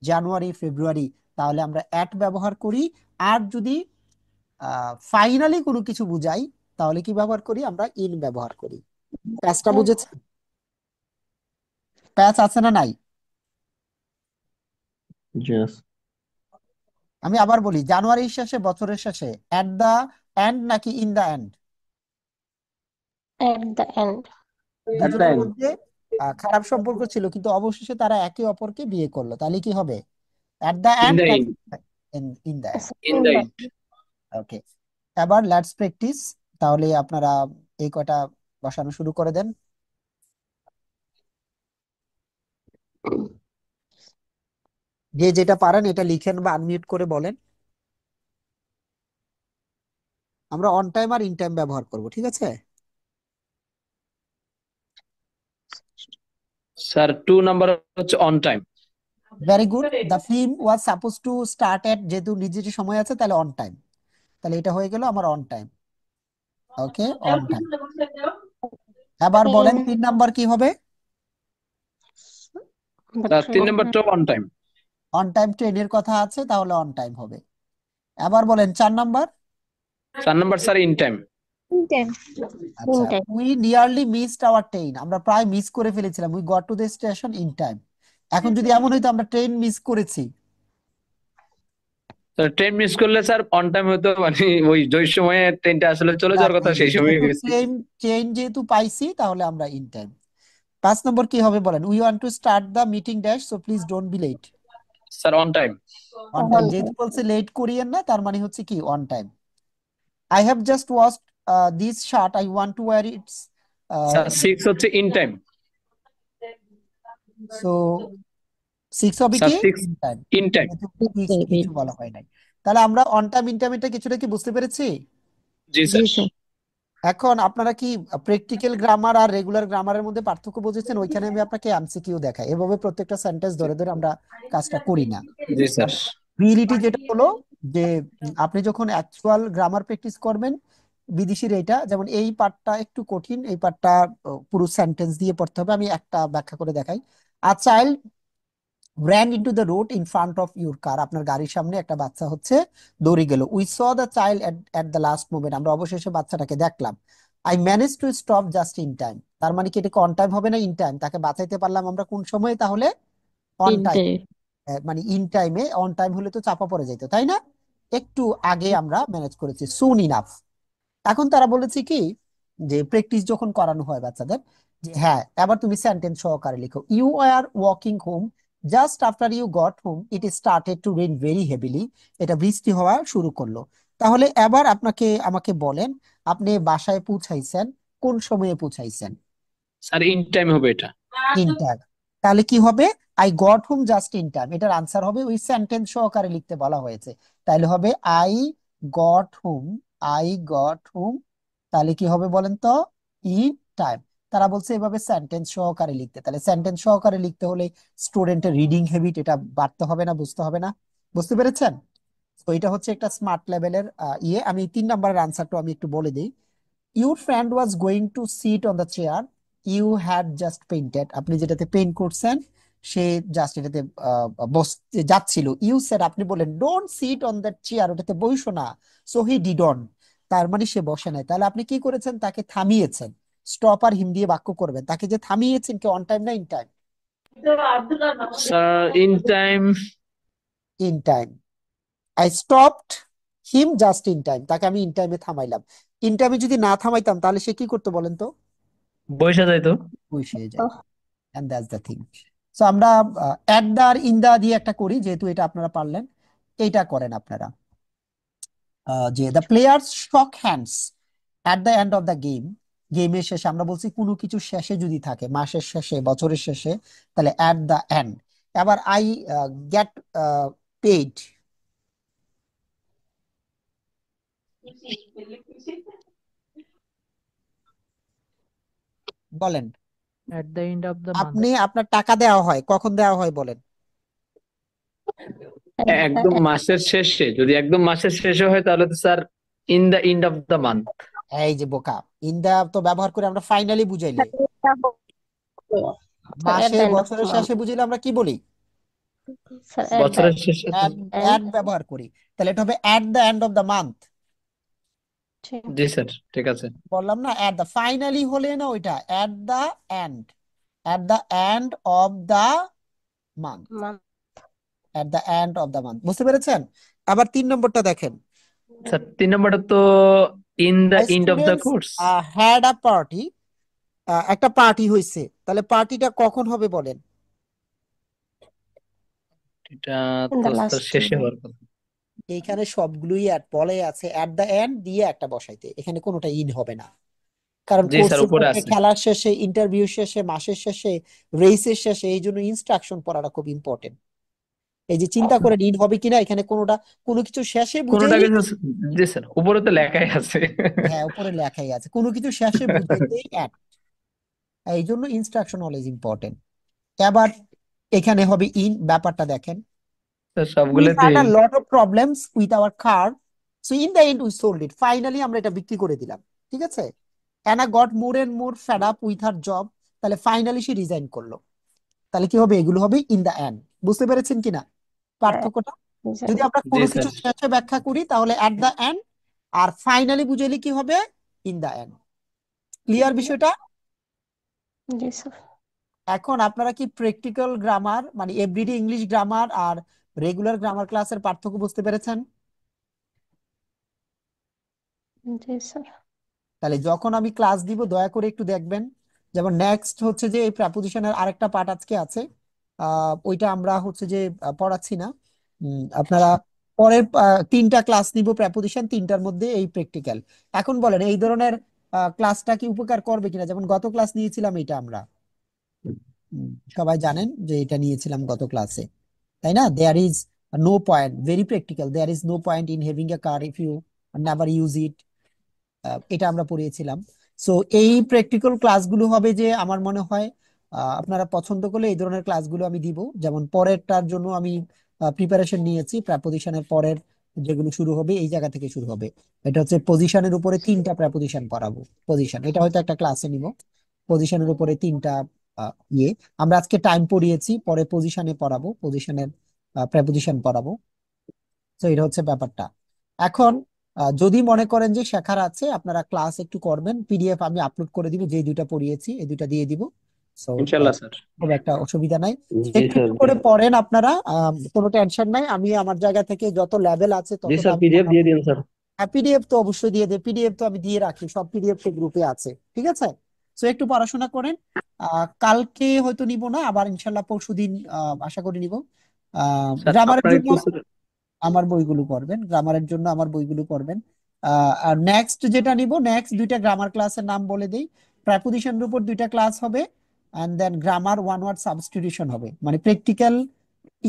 জানুয়ারি ফেব্রুয়ারি, তাহলে আমরা অ্যাট ব্যবহার করি। আর যদি ফাইনালি কোনো কিছু বুঝাই তাহলে কি ব্যবহার করি, আমরা ইন ব্যবহার করি। প্যাচটা বুঝেছেন? প্যাচ আছে না নাই? Yes. আমি আবার বলি, জানুয়ারির শেষে বছরের শেষে অ্যাট দা এন্ড নাকি in the end? At the end. At the দুজনের end. মধ্যে খারাপ সম্পর্ক ছিল কিন্তু অবশেষে তারা একে অপরকে বিয়ে করলো, তাহলে কি হবে, at the In end the নাকি end. In the end? In the end. Okay, এবার লেটস প্র্যাকটিস। তাহলে আপনারা এই কটা বসানো শুরু করে দেন। যে যেটা পারেন এটা লিখেন বা আনমিউট করে বলেন। আমরা অন টাইম আর ইন টাইম ব্যবহার করব, ঠিক আছে? Sir, 2 number হচ্ছে on time. Very good. The film was suppose to start এট, যেহেতু নির্দিষ্ট সময় আছে তাহলে অন টাইম। তাহলে এটা হয়ে গেল আমার on time. Okay, on time. এবার বলেন 3 নাম্বার কি হবে? Sir, 3 number on time. On time ট্রেনের কথা আছে তাহলে অন টাইম হবে। এবার বলেন 4 number. 4 number, sir, in time. In time. আচ্ছা, In time. We nearly missed hour train, আমরা প্রায় মিস করে ফেলেছিলাম। We got to the station in time. এখন যদি এমন হইতো আমরা ট্রেন মিস করেছি, Sir, ট্রেন মিস করলে স্যার অন টাইম হয়তো মানে ওই যে সময়ে ট্রেনটা আসলে চলে যাওয়ার কথা সেই সময় যেহেতু গেছি। ট্রেন ট্রেন যেহেতু পাইছি তাহলে আমরা ইন টাইম। 5 নম্বর কি হবে বলেন? We want to start the meeting dash, so please don't be late. Sir on time. On time, যেহেতু বলছে লেট করিয়েন না, তার মানে হচ্ছে কি on time. I have just washed this shirt. I want to wear it. Sir 6 হচ্ছে ইন টাইম। So 6 হবে স্যার কি 6 in time, ইন টাইম। যেহেতু কিছু বলা হয় নাই। তাহলে আমরা অন টাইম ইন টাইম এটা কিছুটা কি বুঝতে পেরেছি? জি জি স্যার। স্যার। এখন আপনারা কি প্র্যাকটিক্যাল গ্রামার আর রেগুলার গ্রামারের মধ্যে পার্থক্য বুঝেছেন? ওইখানে আমি আপনাকে এমসিকিউ দেখাই, এভাবে প্রত্যেকটা সেন্টেন্স ধরে ধরে আমরা কাজটা করি না। জি স্যার। রিয়েলিটি যেটা হলো যে আপনি যখন অ্যাকচুয়াল গ্রামার প্র্যাকটিস করবেন বিদেশির, এইটা যেমন এই পার্টটা একটু কঠিন, এই পার্টটা পুরো সেন্টেন্স দিয়ে পড়তে হবে। আমি একটা ব্যাখ্যা করে দেখাই। A child ran into the road in front of your car, আপনার গাড়ির সামনে একটা বাচ্চা হচ্ছে দৌড়ে গেল। We saw the child at the last moment, আমরা অবশেষে বাচ্চাটাকে দেখলাম। I manage to stop just in time, তার মানে কি এটা অন টাইম হবে না ইন টাইম? তাকে বাঁচাইতে পারলাম আমরা কোন সময়ে? তাহলে অন In টাইম। time. মানে ইন টাইমে, অন টাইম হলে তো চাপা পড়ে যাইতো, তাই না? একটু আগে আমরা ম্যানেজ করেছি, সুন ইনাফ। এখন তারা বলেছে কি যে প্র্যাকটিস যখন করানো হয় বাচ্চাদের, যে হ্যাঁ এবার তুমি সেন্টেন্স সহকারে লিখো। You are walking home, just after you got home it started to rain very heavily, এটা বৃষ্টি হওয়া শুরু করলো। তাহলে এবার আমাকে বলেন আপনি বাসায় পৌঁছাইছেন কোন সময়ে পৌঁছাইছেন? স্যার ইন টাইম হবে এটা। In time. তাহলে কি হবে? I got home just in time, এটার আনসার হবে ওই সেন্টেন্স সহকারে লিখতে বলা হয়েছে। তাহলে হবে I got home, I got home. তাহলে কি হবে বলেন তো? In time. তারা বলছে এভাবে সেন্টেন্স সহকারে লিখতে। তাহলে সেন্টেন্স সহকারে লিখতে হলে স্টুডেন্টের রিডিং হ্যাবিট এটা বাড়তে হবে না, বুঝতে হবে না? বুঝতে পেরেছেন? তো এটা হচ্ছে একটা স্মার্ট লেভেলের আমি 3 নাম্বারের আনসারটা আমি একটু বলে দিই। Your friend was going to sit on the chair you had just painted, আপনি যেটাতে পেইন্ট করছেন সে জাস্ট এটাতে বসতে যাচ্ছিল। ইউ সেড, আপনি বলেন don't sit on that chair, ওটাতে বইসো না। সো হি ডিডন, তার মানে সে বসে নাই। তাহলে আপনি কি করেছেন? তাকে থামিয়েছেন। স্টপ আর হিম দিয়ে বাক্য করবেন। তাকে যে থামিয়েছেন কি অন টাইম না in time? Sir in time. In time. I stopped him just in time, তাকে আমি ইন টাইমে থামাইলাম। ইন টাইমে যদি না থামাইতাম তাহলে সে কি করতো বলেন তো? বৈশা যায় তো। বসে যায়। And that's the thing. So আমরা অ্যাট দা আর ইন দা দিয়ে একটা করি, যেহেতু এটা আপনারা পারলেন। এইটা করেন আপনারা, যে the players shock hands at the end of the game. গেমের শেষে আমরা বলছি কোনো কিছু শেষে যদি থাকে, মাসের শেষে, বছরের শেষে, তাহলে অ্যাট দ্য এন্ড। এবার আই গেট পেইড, বলেন। at the end of the month, আপনি, আপনার টাকা দেওয়া হয় কখন দেওয়া হয় বলেন? একদম মাসের শেষে, যদি একদম মাসের শেষে হয় তাহলে তো sir in the end of the month. এই যে বোকা, ইন দা তো ব্যবহার করে আমরা ফাইনালি বুঝাইলে, স্যার মাসে এট দ্য এন্ড অফ বছরের শেষে বুঝাইলে আমরা কি বলি? স্যার এট দ্য বছরের শেষে তো। অ্যাট ব্যবহার করি, তাহলে এটা হবে at the end of the month. G sir, ঠিক আছে। বললাম না অ্যাট দ্য, ফাইনালি হলে না ওইটা at the and, at the end of the month, at the end of the month. বুঝতে পেরেছেন? আবার 3 নম্বরটা দেখেন, স্যার 3 নম্বরটা তো in the end of the students course. Had a party. একটা পার্টি হয়েছে, তাহলে পার্টিটা কখন হবে বলেন? এটা ইন তো দ্য স্যার লাস্ট শেষে হওয়ার কথা। এইখানে সবগুলোই অ্যাট বলে আছে, অ্যাট দ্য এন্ড দিয়ে একটা বসাইতে, এখানে কোনোটা ইন হবে না। কারণ জি স্যার, কোর্সের উপরে শেষে, আছে। খেলার শেষে, ইন্টারভিউ শেষে, মাসের শেষে, রেসের শেষে, এই জন্য ইনস্ট্রাকশন পড়াটা খুব ইম্পর্টেন্ট। এই যে চিন্তা করে ইন হবে কিনা, এখানে কোনোটা, কোনো কিছু শেষে কোনোটা বুঝাইলে, কিছু, জি স্যার উপরে তো লেখাই আছে। হ্যাঁ উপরে লেখাই আছে, কোনো কিছু শেষে বুঝাইতেই অ্যাট, এই জন্য ইনস্ট্রাকশন অলওয়েজ ইম্পর্টেন্ট। এবার এখানে হবে ইন, ব্যাপারটা দেখেন। স্যার We সবগুলোতে had a lot of problems with our car, so in the end we sold it. Finally আমরা এটা বিক্রি করে দিলাম, ঠিক আছে? Anna got more and more fed up with her job, তাহলে ফাইনালি সে রিজাইন করলো। তাহলে কি হবে? এগুলো হবে ইন দ্য এন্ড। বুঝতে পেরেছেন কিনা পার্থক্যটা? যদি আমরা জি কোনো স্যার। কিছু শেষে ব্যাখ্যা করি তাহলে অ্যাট দ্য এন্ড, আর ফাইনালি বুঝাইলে কি হবে? In the and. ক্লিয়ার বিষয়টা? জি স্যার এখন আপনারা কি প্র্যাকটিক্যাল গ্রামার, মানে এভরিডে ইংলিশ গ্রামার আর রেগুলার গ্রামার ক্লাসের পার্থক্য বুঝতে পেরেছেন? জি স্যার তাহলে যখন আমি ক্লাস দিব দয়া করে একটু দেখবেন। যেমন নেক্সট হচ্ছে যে এই প্রেপোজিশনের আরেকটা পার্ট আজকে আছে, ওইটা আমরা হচ্ছে যে পড়াচ্ছি না। আপনারা পরের 3টা ক্লাস নিব প্রেপোজিশন, 3টার মধ্যে এই প্র্যাকটিক্যাল। এখন বলেন এই ধরনের ক্লাসটা কি উপকার করবে কিনা? যেমন গত ক্লাস নিয়েছিলাম এটা আমরা, সবাই জানেন যে এটা নিয়েছিলাম গত ক্লাসে, তাই না? There is no point, very practical, there is no point in having a car if you never use it, এটা আমরা পড়িয়েছিলাম। সো এই প্র্যাকটিক্যাল ক্লাসগুলো হবে যে আমার মনে হয় আপনারা পছন্দ করলে এই ধরনের ক্লাসগুলো আমি দিব। যেমন পরেরটার জন্য আমি প্রিপারেশন নিয়েছি, প্রেপোজিশনের পরের যেগুলো শুরু হবে এই জায়গা থেকে শুরু হবে। এটা হচ্ছে পজিশনের উপরে 3টা প্রেপোজিশন পড়াবো। পজিশন এটা হয়তো একটা ক্লাসে নিব, পজিশনের উপরে 3টা ইয়ে। আমরা আজকে টাইম পড়িয়েছি, পরে পজিশনে পড়াবো, পজিশনের প্রেপোজিশন পড়াবো। তো এটা হচ্ছে ব্যাপারটা। এখন যদি মনে করেন যে শেখার আছে, আপনারা ক্লাস একটু করবেন, পিডিএফ আমি আপলোড করে দিব, যে 2টা পড়িয়েছি এই 2টা দিয়ে দিব। সো ইনশাআল্লাহ স্যার। খুব একটা অসুবিধা নাই, জি একটু স্যার। একটু করে পড়েন আপনারা, কোনো টেনশন নাই। আমি আমার জায়গা থেকে যত লেভেল আছে জি ততটা স্যার, আমি পিডিএফ দিয়ে দিন স্যার। পিডিএফ তো অবশ্যই দিয়ে দেয়, পিডিএফ তো আমি দিয়ে রাখি, সব পিডিএফ তো গ্রুপে আছে, ঠিক আছে? সো একটু পড়াশোনা করেন। কালকে হয়তো নিব না, আবার ইনশাল্লাহ পরশুদিন আশা করি নিব। স্যার গ্রামারের আপনার জন্য একটু স্যার, আমার বইগুলো পড়বেন, গ্রামারের জন্য আমার বইগুলো পড়বেন। আর নেক্সট যেটা নিব, নেক্সট 2টা গ্রামার ক্লাসের নাম বলে দেই। প্রেপোজিশনের উপর 2টা ক্লাস হবে, and then grammar one word substitution হবে। মানে প্র্যাকটিক্যাল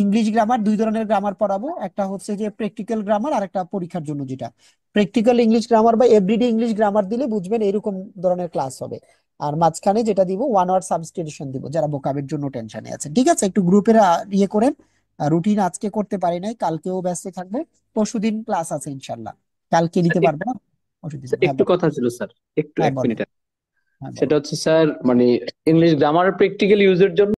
ইংলিশ গ্রামার, 2 ধরনের গ্রামার পড়াবো, একটা হচ্ছে যে প্র্যাকটিক্যাল গ্রামার, আর একটা পরীক্ষার জন্য যেটা প্র্যাকটিক্যাল ইংলিশ গ্রামার বা এভরিডে ইংলিশ গ্রামার দিলে বুঝবেন এরকম ধরনের ক্লাস হবে। আর মাঝখানে যেটা দিব ওয়ান ওয়ার্ড সাবস্টিটিউশন দিব, যারা ভোকাবের জন্য টেনশনে আছে, ঠিক আছে? একটু গ্রুপের ইয়ে করেন। রুটিন আজকে করতে পারি নাই, কালকেও ব্যস্ত থাকবো, পরশুদিন ক্লাস আছে ইনশাল্লাহ। কালকে স্যার নিতে পারবে না? পরশুদিন, স্যার, হ্যাঁ একটু বলো। কথা ছিল স্যার, একটু হ্যাঁ 1 বলো। মিনিট। হ্যাঁ বলো। সেটা হচ্ছে স্যার, মানে ইংলিশ গ্রামার প্র্যাকটিক্যাল ইউজের জন্য